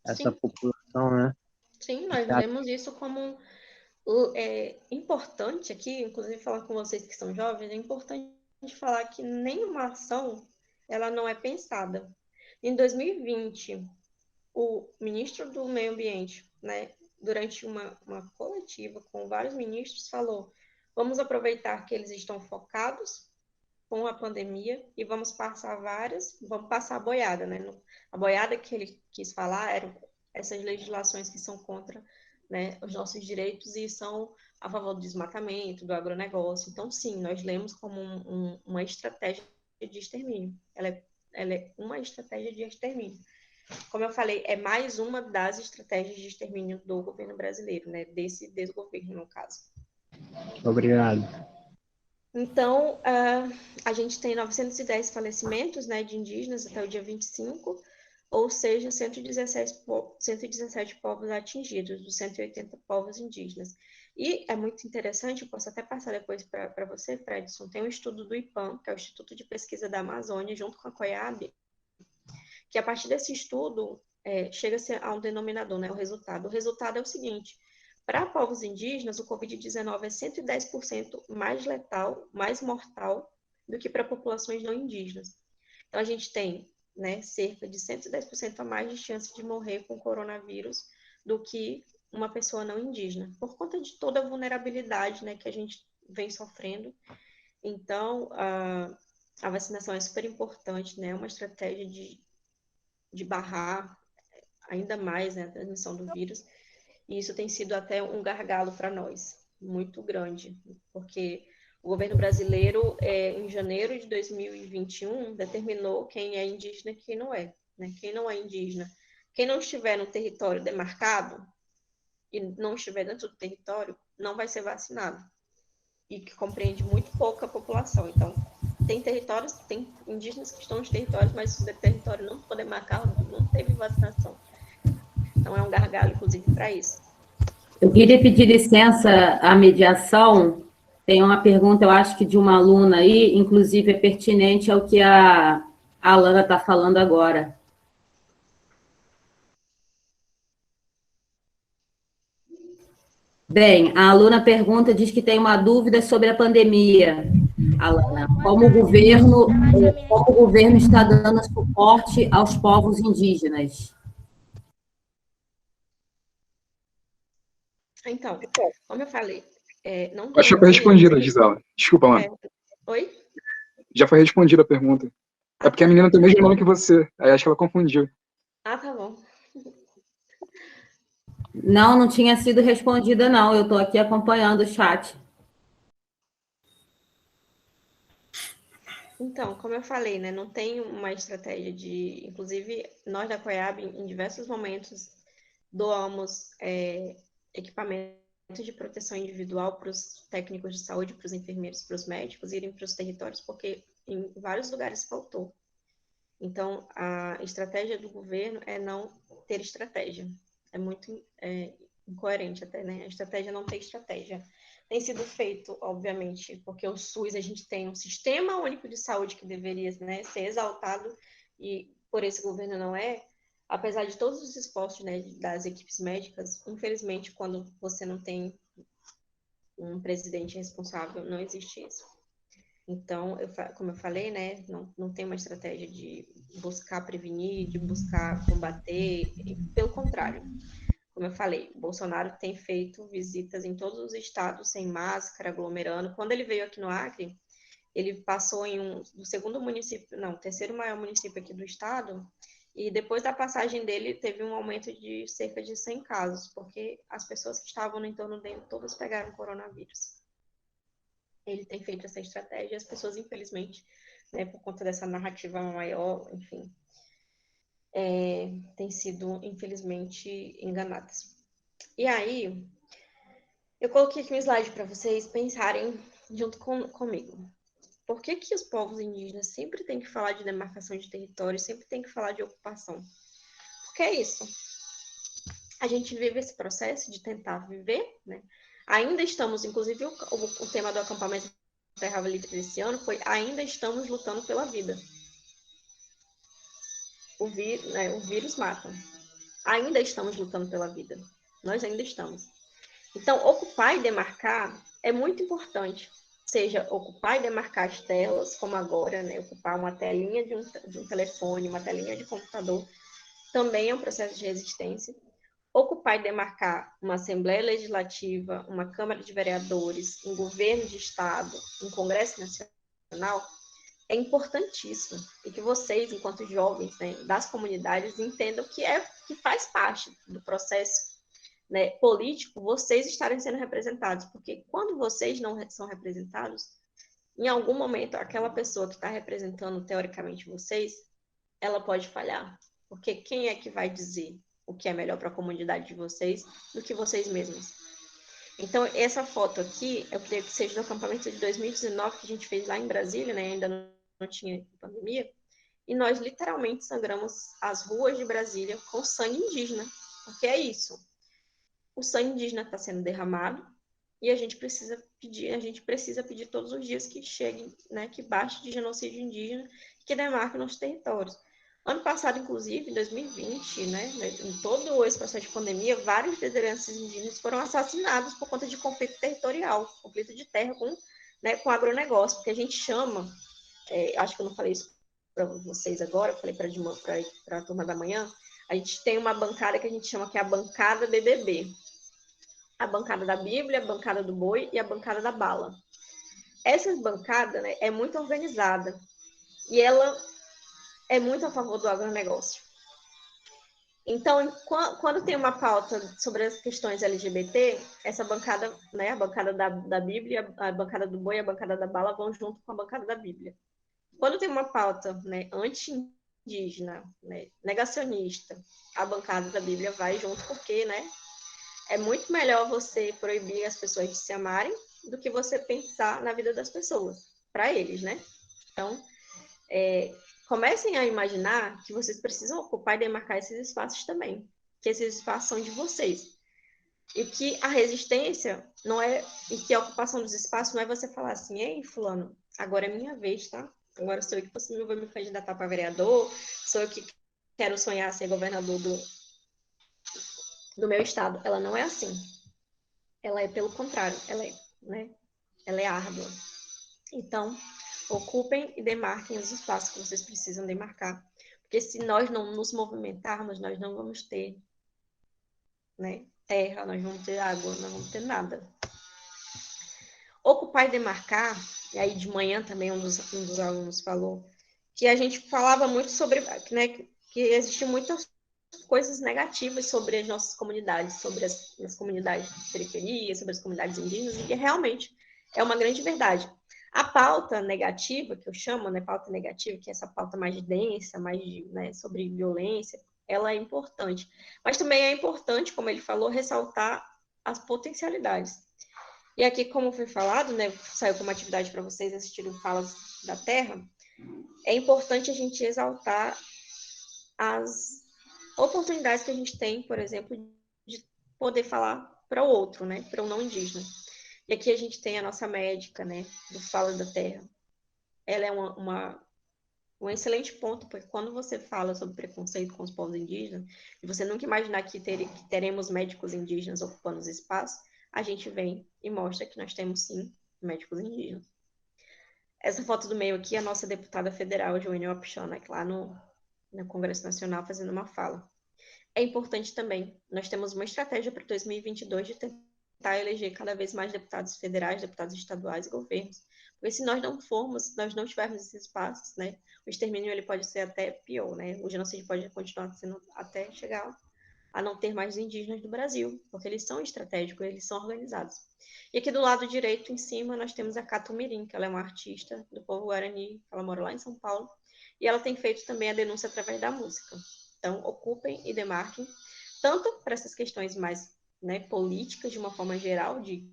essa Sim, população, né? sim, nós Você acha vemos isso como importante aqui, inclusive falar com vocês que são jovens, é importante falar que nenhuma ação ela não é pensada. Em 2020, o ministro do Meio Ambiente, né, durante uma coletiva com vários ministros, falou: vamos aproveitar que eles estão focados com a pandemia e vamos passar a boiada, né? A boiada que ele quis falar eram essas legislações que são contra, né, os nossos direitos e são a favor do desmatamento, do agronegócio. Então, sim, nós lemos como uma estratégia de extermínio. Ela é uma estratégia de extermínio. Como eu falei, é mais uma das estratégias de extermínio do governo brasileiro, né? Desse desgoverno, no caso. Obrigado. Então, a gente tem 910 falecimentos, né, de indígenas até o dia 25, ou seja, 117 povos atingidos, dos 180 povos indígenas. E é muito interessante, eu posso até passar depois para você, Fredson, tem um estudo do IPAM, que é o Instituto de Pesquisa da Amazônia, junto com a COIAB, que a partir desse estudo chega-se a um denominador, né, o resultado. O resultado é o seguinte: para povos indígenas, o Covid-19 é 110% mais letal, mais mortal do que para populações não indígenas. Então, a gente tem, né, cerca de 110% a mais de chance de morrer com coronavírus do que uma pessoa não indígena, por conta de toda a vulnerabilidade, né, que a gente vem sofrendo. Então, a vacinação é super importante, né, é uma estratégia de barrar ainda mais, né, a transmissão do vírus. E isso tem sido até um gargalo para nós, muito grande, porque o governo brasileiro, em janeiro de 2021, determinou quem é indígena e quem não é, né? Quem não é indígena, quem não estiver no território demarcado e não estiver dentro do território, não vai ser vacinado. E que compreende muito pouca população. Então, tem territórios, tem indígenas que estão nos territórios, mas se o território não for demarcado, não teve vacinação. Então, é um gargalo, inclusive, para isso. Eu queria pedir licença à mediação. Tem uma pergunta, eu acho que de uma aluna aí, inclusive é pertinente ao que a Alana está falando agora. Bem, a aluna pergunta, diz que tem uma dúvida sobre a pandemia. Alana, como o governo está dando suporte aos povos indígenas? Então, como eu falei, não Acho que tem foi respondida, nenhum... Gisela. Desculpa, mano. Oi? Já foi respondida a pergunta. É porque a menina tem o mesmo nome que você. Aí acho que ela confundiu. Ah, tá bom. Não tinha sido respondida, não. Eu estou aqui acompanhando o chat. Então, como eu falei, né, não tem uma estratégia de... Inclusive, nós da COIAB, em diversos momentos, doamos equipamentos de proteção individual para os técnicos de saúde, para os enfermeiros, para os médicos irem para os territórios, porque em vários lugares faltou. Então, a estratégia do governo é não ter estratégia. É muito incoerente até, né? A estratégia não ter estratégia. Tem sido feito, obviamente, porque o SUS, a gente tem um sistema único de saúde que deveria, né, ser exaltado, e por esse governo não é. Apesar de todos os esforços, né, das equipes médicas, infelizmente, quando você não tem um presidente responsável, não existe isso. Então, como eu falei, né, não tem uma estratégia de buscar prevenir, de buscar combater, pelo contrário. Como eu falei, o Bolsonaro tem feito visitas em todos os estados sem máscara, aglomerando. Quando ele veio aqui no Acre, ele passou em do segundo município, não, terceiro maior município aqui do estado, e depois da passagem dele teve um aumento de cerca de 100 casos, porque as pessoas que estavam no entorno dele todas pegaram coronavírus. Ele tem feito essa estratégia, as pessoas, infelizmente, né, por conta dessa narrativa maior, enfim, têm sido, infelizmente, enganadas. E aí, Eu coloquei aqui um slide para vocês pensarem junto comigo. Por que que os povos indígenas sempre têm que falar de demarcação de território, sempre têm que falar de ocupação? Porque é isso. A gente vive esse processo de tentar viver, né? Ainda estamos, inclusive, o tema do acampamento Terra Livre desse ano foi ainda estamos lutando pela vida. O vírus mata. Ainda estamos lutando pela vida. Nós ainda estamos. Então, ocupar e demarcar é muito importante. Seja ocupar e demarcar as telas, como agora, né? Ocupar uma telinha de um telefone, uma telinha de computador, também é um processo de resistência. Ocupar e demarcar uma Assembleia Legislativa, uma Câmara de Vereadores, um governo de Estado, um Congresso Nacional, é importantíssimo. E que vocês, enquanto jovens, né, das comunidades, entendam que faz parte do processo, né, político, vocês estarem sendo representados. Porque quando vocês não são representados, em algum momento, aquela pessoa que está representando, teoricamente, vocês, ela pode falhar. Porque quem é que vai dizer o que é melhor para a comunidade de vocês do que vocês mesmos? Então, essa foto aqui, eu creio que seja do acampamento de 2019, que a gente fez lá em Brasília, né? Ainda não tinha pandemia. E nós, literalmente, sangramos as ruas de Brasília com sangue indígena. Porque é isso. O sangue indígena está sendo derramado e a gente precisa pedir todos os dias que chegue, né? Que baixe de genocídio indígena e que demarque nossos territórios. Ano passado, inclusive, em 2020, né, em todo esse processo de pandemia, vários lideranças indígenas foram assassinados por conta de conflito territorial, conflito de terra com agronegócio, porque a gente chama, acho que eu não falei isso para vocês agora, eu falei para a turma da manhã, a gente tem uma bancada que a gente chama que é a bancada BBB, a bancada da Bíblia, a bancada do boi e a bancada da bala. Essa bancada, né, é muito organizada e ela é muito a favor do agronegócio. Então, quando tem uma pauta sobre as questões LGBT, essa bancada, né, a bancada da Bíblia, a bancada do boi e a bancada da bala vão junto com a bancada da Bíblia. Quando tem uma pauta, né, anti-indígena, né, negacionista, a bancada da Bíblia vai junto porque, né, é muito melhor você proibir as pessoas de se amarem do que você pensar na vida das pessoas, para eles, né? Então, comecem a imaginar que vocês precisam ocupar e demarcar esses espaços também, que esses espaços são de vocês. E que a resistência não é, e que a ocupação dos espaços não é você falar assim, ei, fulano, agora é minha vez, tá? Agora sou eu que possível vou me candidatar para vereador, sou eu que quero sonhar ser governador do meu estado. Ela não é assim. Ela é pelo contrário, ela é árdua. Então, ocupem e demarquem os espaços que vocês precisam demarcar. Porque se nós não nos movimentarmos, nós não vamos ter, né, terra, nós vamos ter água, não vamos ter nada. Ocupar e demarcar, e aí de manhã também um dos alunos falou, que a gente falava muito sobre, né, que existem muitas coisas negativas sobre as nossas comunidades, sobre as comunidades de periferia, sobre as comunidades indígenas, e que realmente é uma grande verdade. A pauta negativa, que eu chamo, né, pauta negativa, que é essa pauta mais densa, mais, né, sobre violência, ela é importante. Mas também é importante, como ele falou, ressaltar as potencialidades. E aqui, como foi falado, né, saiu como atividade para vocês assistirem Falas da Terra, é importante a gente exaltar as oportunidades que a gente tem, por exemplo, de poder falar para o outro, né, para o não indígena. E aqui a gente tem a nossa médica, né, do Fala da Terra. Ela é um excelente ponto, porque quando você fala sobre preconceito com os povos indígenas, e você nunca imaginar que teremos médicos indígenas ocupando os espaços, a gente vem e mostra que nós temos, sim, médicos indígenas. Essa foto do meio aqui é a nossa deputada federal, Joênia Wapichana, lá no Congresso Nacional, fazendo uma fala. É importante também, nós temos uma estratégia para 2022 de tentar eleger cada vez mais deputados federais, deputados estaduais e governos. Porque se nós não tivermos esses espaços, né, o extermínio ele pode ser até pior, né? O genocídio pode continuar sendo até chegar a não ter mais indígenas do Brasil, porque eles são estratégicos, eles são organizados. E aqui do lado direito, em cima, nós temos a Cato Mirim, que ela é uma artista do povo Guarani, ela mora lá em São Paulo, e ela tem feito também a denúncia através da música. Então, ocupem e demarquem, tanto para essas questões mais né, políticas, de uma forma geral, de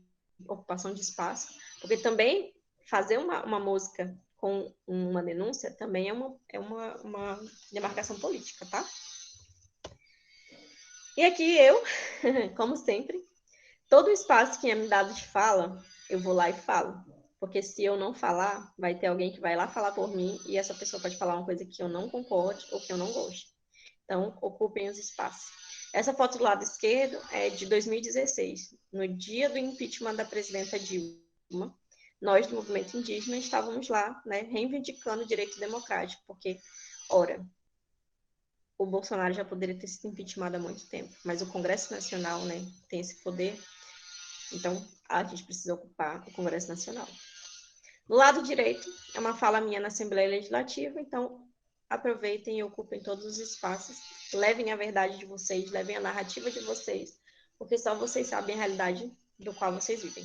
ocupação de espaço, porque também fazer uma música com uma denúncia também é uma demarcação política, tá? E aqui eu, como sempre, todo espaço que é me dado de fala, eu vou lá e falo. Porque se eu não falar, vai ter alguém que vai lá falar por mim e essa pessoa pode falar uma coisa que eu não concorde ou que eu não goste. Então, ocupem os espaços. Essa foto do lado esquerdo é de 2016, no dia do impeachment da presidenta Dilma. Nós, do movimento indígena, estávamos lá, né, reivindicando o direito democrático, porque, ora, o Bolsonaro já poderia ter sido impeachmentado há muito tempo, mas o Congresso Nacional, né, tem esse poder, então a gente precisa ocupar o Congresso Nacional. No lado direito é uma fala minha na Assembleia Legislativa, então aproveitem e ocupem todos os espaços, levem a verdade de vocês, levem a narrativa de vocês, porque só vocês sabem a realidade do qual vocês vivem.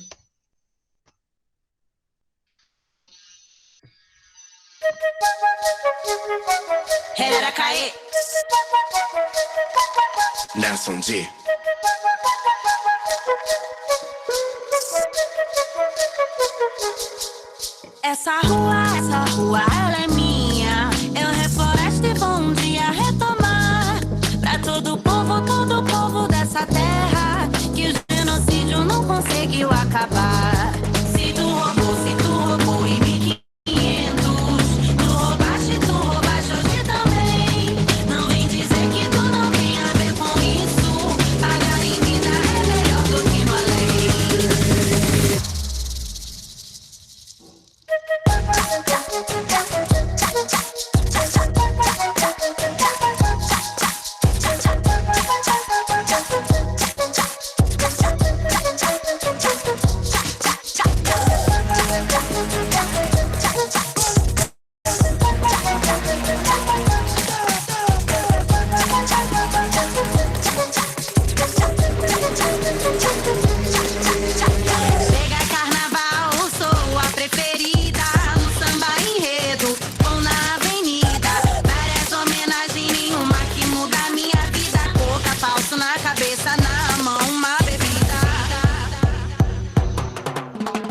Nelson G. Essa rua, ela é minha. Eu refloresto e vou um dia retomar. Pra todo o povo dessa terra, que o genocídio não conseguiu acabar. Se tu roubou em 1500, tu roubaste hoje também. Não vem dizer que tu não tem a ver com isso. Pagar em vida é melhor do que no além. Chega carnaval, sou a preferida no samba enredo ou na avenida. Várias homenagens, nenhuma que muda a minha vida. Coca, falso na cabeça, na mão, uma bebida.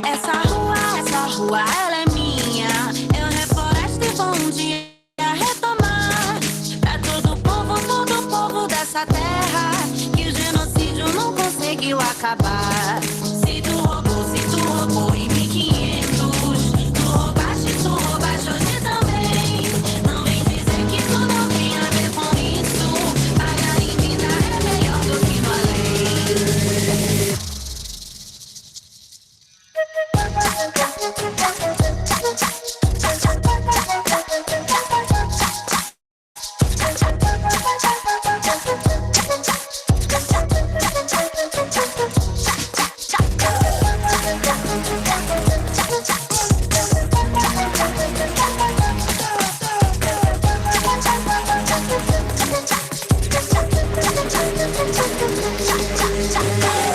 Essa rua, ela é minha. Eu refloresto e vou um dia retomar. Pra todo o povo dessa terra, que o genocídio não conseguiu acabar. Se tu roubou em 1500, tu roubaste hoje também. Não vem dizer que tu não tem a ver com isso. Pagar em vida é melhor do que no além.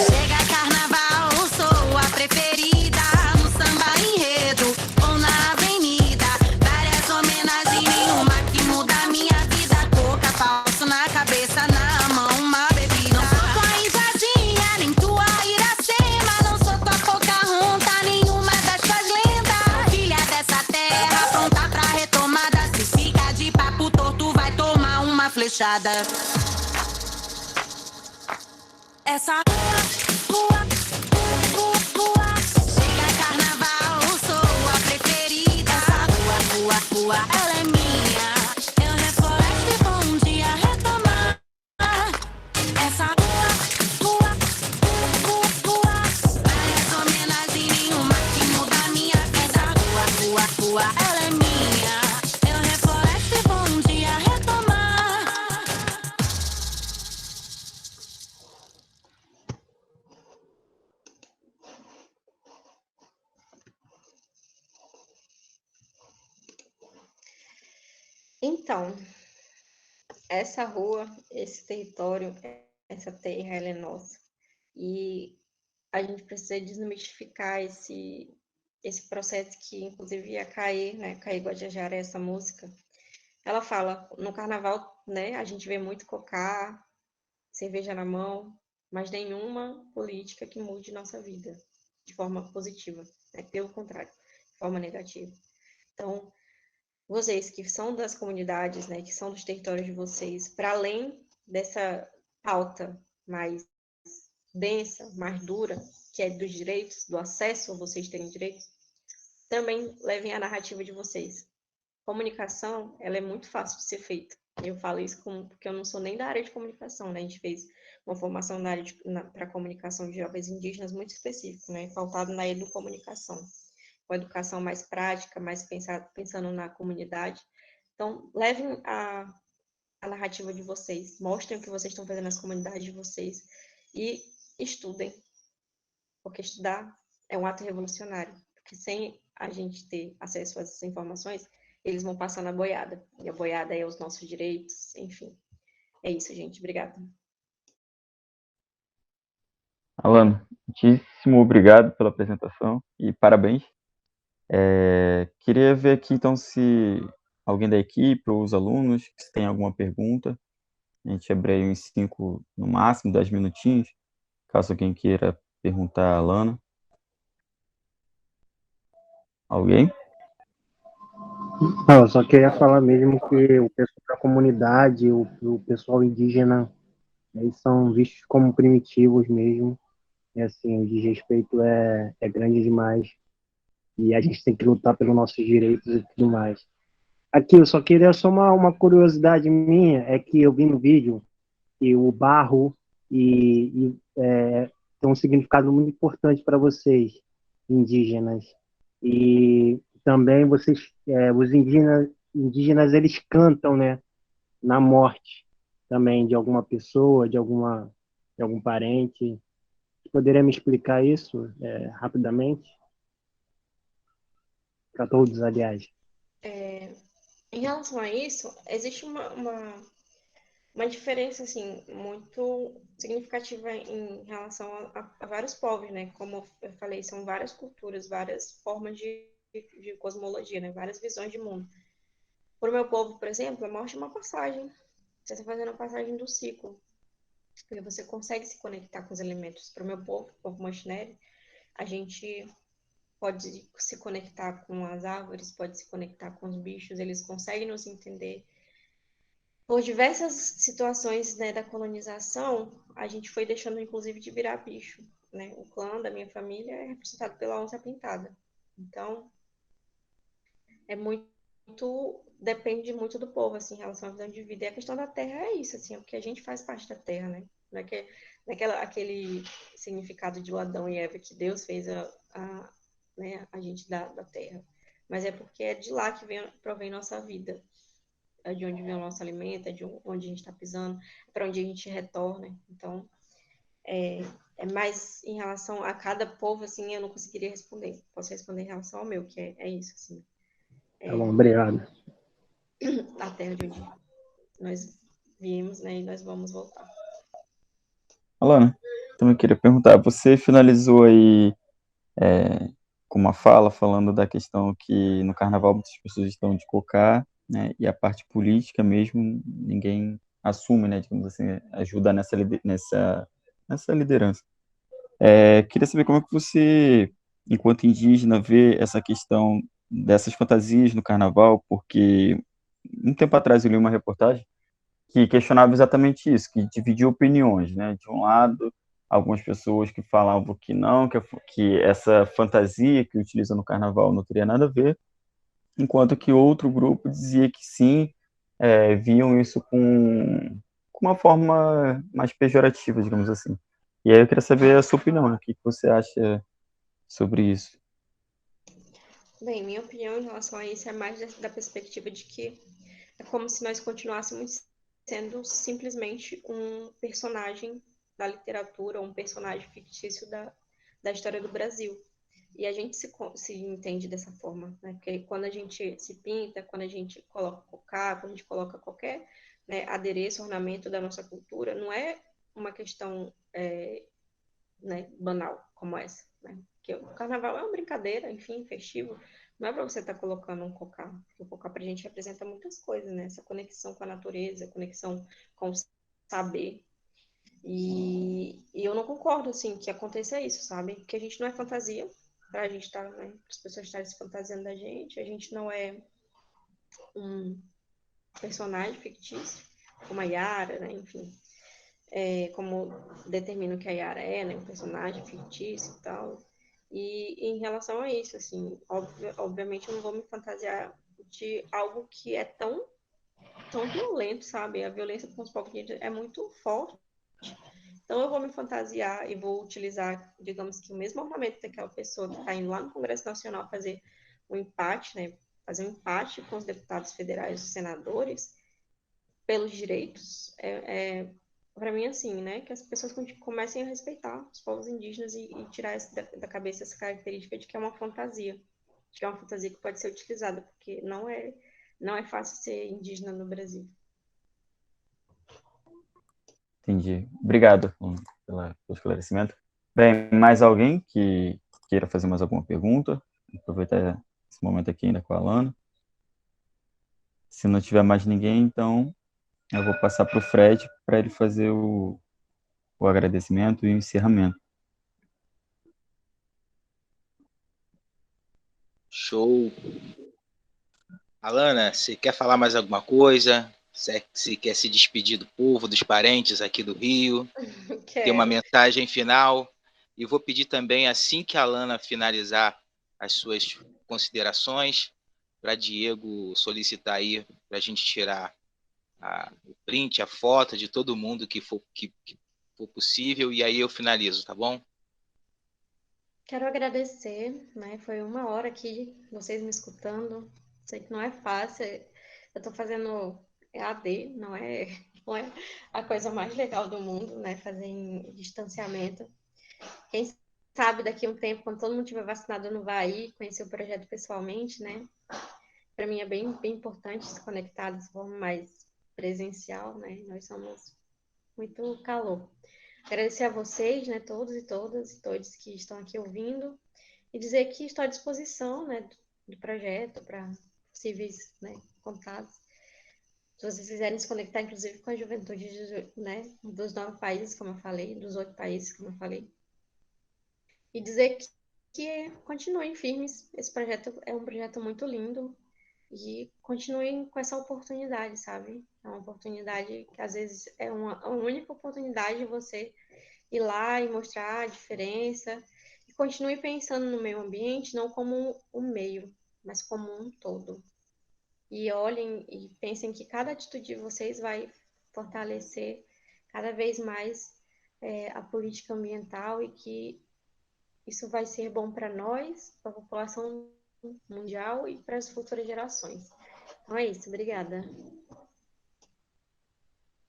Chega carnaval, sou a preferida no samba enredo ou na avenida. Várias homenagens, nenhuma que muda a minha vida. Coca, falso na cabeça, na mão, uma bebida. Não sou tua Indiazinha, nem tua Iracema. Não sou tua Pocahontas, nenhuma das tuas lendas. Filha dessa terra, pronta pra retomada. Se fica de papo torto, vai tomar uma flechada. Essa rua, chega carnaval, sou a preferida. Essa rua, ela é minha. Eu refloresto e vou um dia retomar. Essa rua, várias homenagens, nenhuma que muda a minha vida. Rua, ela é minha. Eu refloresto e vou um dia retomar. Então, essa rua, esse território, essa terra, ela é nossa. E a gente precisa desmistificar esse processo que, inclusive, ia cair, né? Cair Guajajara, essa música. Ela fala, no carnaval, né? A gente vê muito cocá, cerveja na mão, mas nenhuma política que mude nossa vida de forma positiva, né? Pelo contrário, de forma negativa. Então, vocês que são das comunidades, né, que são dos territórios de vocês, para além dessa pauta mais densa, mais dura, que é dos direitos, do acesso a vocês terem direitos, também levem a narrativa de vocês. Comunicação, ela é muito fácil de ser feita. Eu falo isso porque eu não sou nem da área de comunicação, né? A gente fez uma formação na área para comunicação de jovens indígenas muito específico, né? Pautado na educomunicação, com educação mais prática, mais pensando na comunidade. Então, levem a narrativa de vocês, mostrem o que vocês estão fazendo nas comunidades de vocês e estudem, porque estudar é um ato revolucionário, porque sem a gente ter acesso a essas informações, eles vão passar na boiada, e a boiada é os nossos direitos, enfim. É isso, gente. Obrigada. Alana, muitíssimo obrigado pela apresentação e parabéns. Queria ver aqui, então, se alguém da equipe ou os alunos se tem alguma pergunta. A gente abre aí uns 5, no máximo, 10 minutinhos, caso alguém queira perguntar a Alana. Alguém? Não, eu só queria falar mesmo que o pessoal da comunidade, o pessoal indígena, eles são vistos como primitivos mesmo. E assim, o desrespeito é grande demais. E a gente tem que lutar pelos nossos direitos e tudo mais. Aqui, eu só queria só uma curiosidade minha, é que eu vi no vídeo que o barro tem um significado muito importante para vocês, indígenas. E também vocês, os indígenas, eles cantam, né, na morte também de alguma pessoa, de algum parente. Poderia me explicar isso rapidamente? Para todos, aliás. Em relação a isso, existe uma diferença, assim, muito significativa em relação a vários povos, né? Como eu falei, são várias culturas, várias formas de cosmologia, né? Várias visões de mundo. Para o meu povo, por exemplo, a morte é uma passagem. Você está fazendo a passagem do ciclo. Porque você consegue se conectar com os elementos. Para o meu povo, o povo Machineri, a gente pode se conectar com as árvores, pode se conectar com os bichos, eles conseguem nos entender. Por diversas situações, né, da colonização, a gente foi deixando, inclusive, de virar bicho, né? O clã da minha família é representado pela onça pintada. Então, depende muito do povo, assim, em relação à visão de vida. E a questão da terra é isso, assim, é porque a gente faz parte da terra, né? Não é que, aquele significado de Adão e Eva que Deus fez né, a gente da terra. Mas é porque é de lá que provém nossa vida. É de onde vem o nosso alimento, é de onde a gente está pisando, é para onde a gente retorna. Então, é mais em relação a cada povo, assim, eu não conseguiria responder. Posso responder em relação ao meu, que é isso, assim. Tá bom, obrigado. A terra de onde nós viemos, né, e nós vamos voltar. Alana, também queria perguntar, você finalizou aí com uma fala falando da questão que no carnaval muitas pessoas estão de cocá, né, e a parte política mesmo ninguém assume, né, digamos assim, ajuda nessa liderança. Queria saber como é que você, enquanto indígena, vê essa questão dessas fantasias no carnaval, porque um tempo atrás eu li uma reportagem que questionava exatamente isso, que dividia opiniões, né? De um lado, algumas pessoas que falavam que não, que essa fantasia que utiliza no carnaval não teria nada a ver, enquanto que outro grupo dizia que sim, viam isso com uma forma mais pejorativa, digamos assim. E aí eu queria saber a sua opinião, né? O que você acha sobre isso? Bem, minha opinião em relação a isso é mais da perspectiva de que é como se nós continuássemos sendo simplesmente um personagem da literatura, um personagem fictício da história do Brasil. E a gente se entende dessa forma, né? Porque quando a gente se pinta, quando a gente coloca cocá, quando a gente coloca qualquer, né, adereço, ornamento da nossa cultura, não é uma questão né, banal como essa, né? Porque o carnaval é uma brincadeira, enfim, festivo. Não é para você estar colocando um cocá, porque o cocá para a gente representa muitas coisas, né? Essa conexão com a natureza, conexão com o saber. E eu não concordo, assim, que aconteça isso, sabe? Porque a gente não é fantasia, pra gente estar, né, para as pessoas estarem se fantasiando da gente, a gente não é um personagem fictício, como a Yara, né, enfim, como determino que a Yara é, né, um personagem fictício e tal. E em relação a isso, assim, obviamente eu não vou me fantasiar de algo que é tão violento, sabe? A violência com os povos indígenas é muito forte. Então eu vou me fantasiar e vou utilizar, digamos que o mesmo armamento daquela pessoa que está indo lá no Congresso Nacional fazer um empate, né? Fazer um empate com os deputados federais e senadores pelos direitos. Para mim, assim, né? Que as pessoas comecem a respeitar os povos indígenas e tirar da cabeça essa característica de que é uma fantasia. De que é uma fantasia que pode ser utilizada, porque não é fácil ser indígena no Brasil. Entendi. Obrigado pelo esclarecimento. Bem, mais alguém que queira fazer mais alguma pergunta? Aproveitar esse momento aqui ainda com a Alana. Se não tiver mais ninguém, então eu vou passar para o Fred para ele fazer o agradecimento e o encerramento. Show. Alana, você quer falar mais alguma coisa? Você quer se despedir do povo, dos parentes aqui do Rio? Tem uma mensagem final? E vou pedir também, assim que a Alana finalizar as suas considerações, para Diego solicitar aí para a gente tirar o print, a foto de todo mundo que for possível, e aí eu finalizo, tá bom? Quero agradecer, né? Foi 1 hora aqui, vocês me escutando. Sei que não é fácil. Eu estou fazendo EAD, não é a coisa mais legal do mundo, né? Fazer em distanciamento. Quem sabe daqui a um tempo, quando todo mundo estiver vacinado, eu não vá aí conhecer o projeto pessoalmente, né? Para mim é bem importante se conectar de forma mais presencial, né? Nós somos muito calor. Agradecer a vocês, né, todos e todas e todos que estão aqui ouvindo e dizer que estou à disposição, né, do projeto para possíveis, né, contatos. Se vocês quiserem se conectar, inclusive, com a juventude, né, dos 9 países, como eu falei, dos 8 países, como eu falei. E dizer que continuem firmes. Esse projeto é um projeto muito lindo e continuem com essa oportunidade, sabe? É uma oportunidade que, às vezes, é uma única oportunidade de você ir lá e mostrar a diferença. E continue pensando no meio ambiente não como um meio, mas como um todo. E olhem e pensem que cada atitude de vocês vai fortalecer cada vez mais a política ambiental e que isso vai ser bom para nós, para a população mundial e para as futuras gerações. Então é isso, obrigada.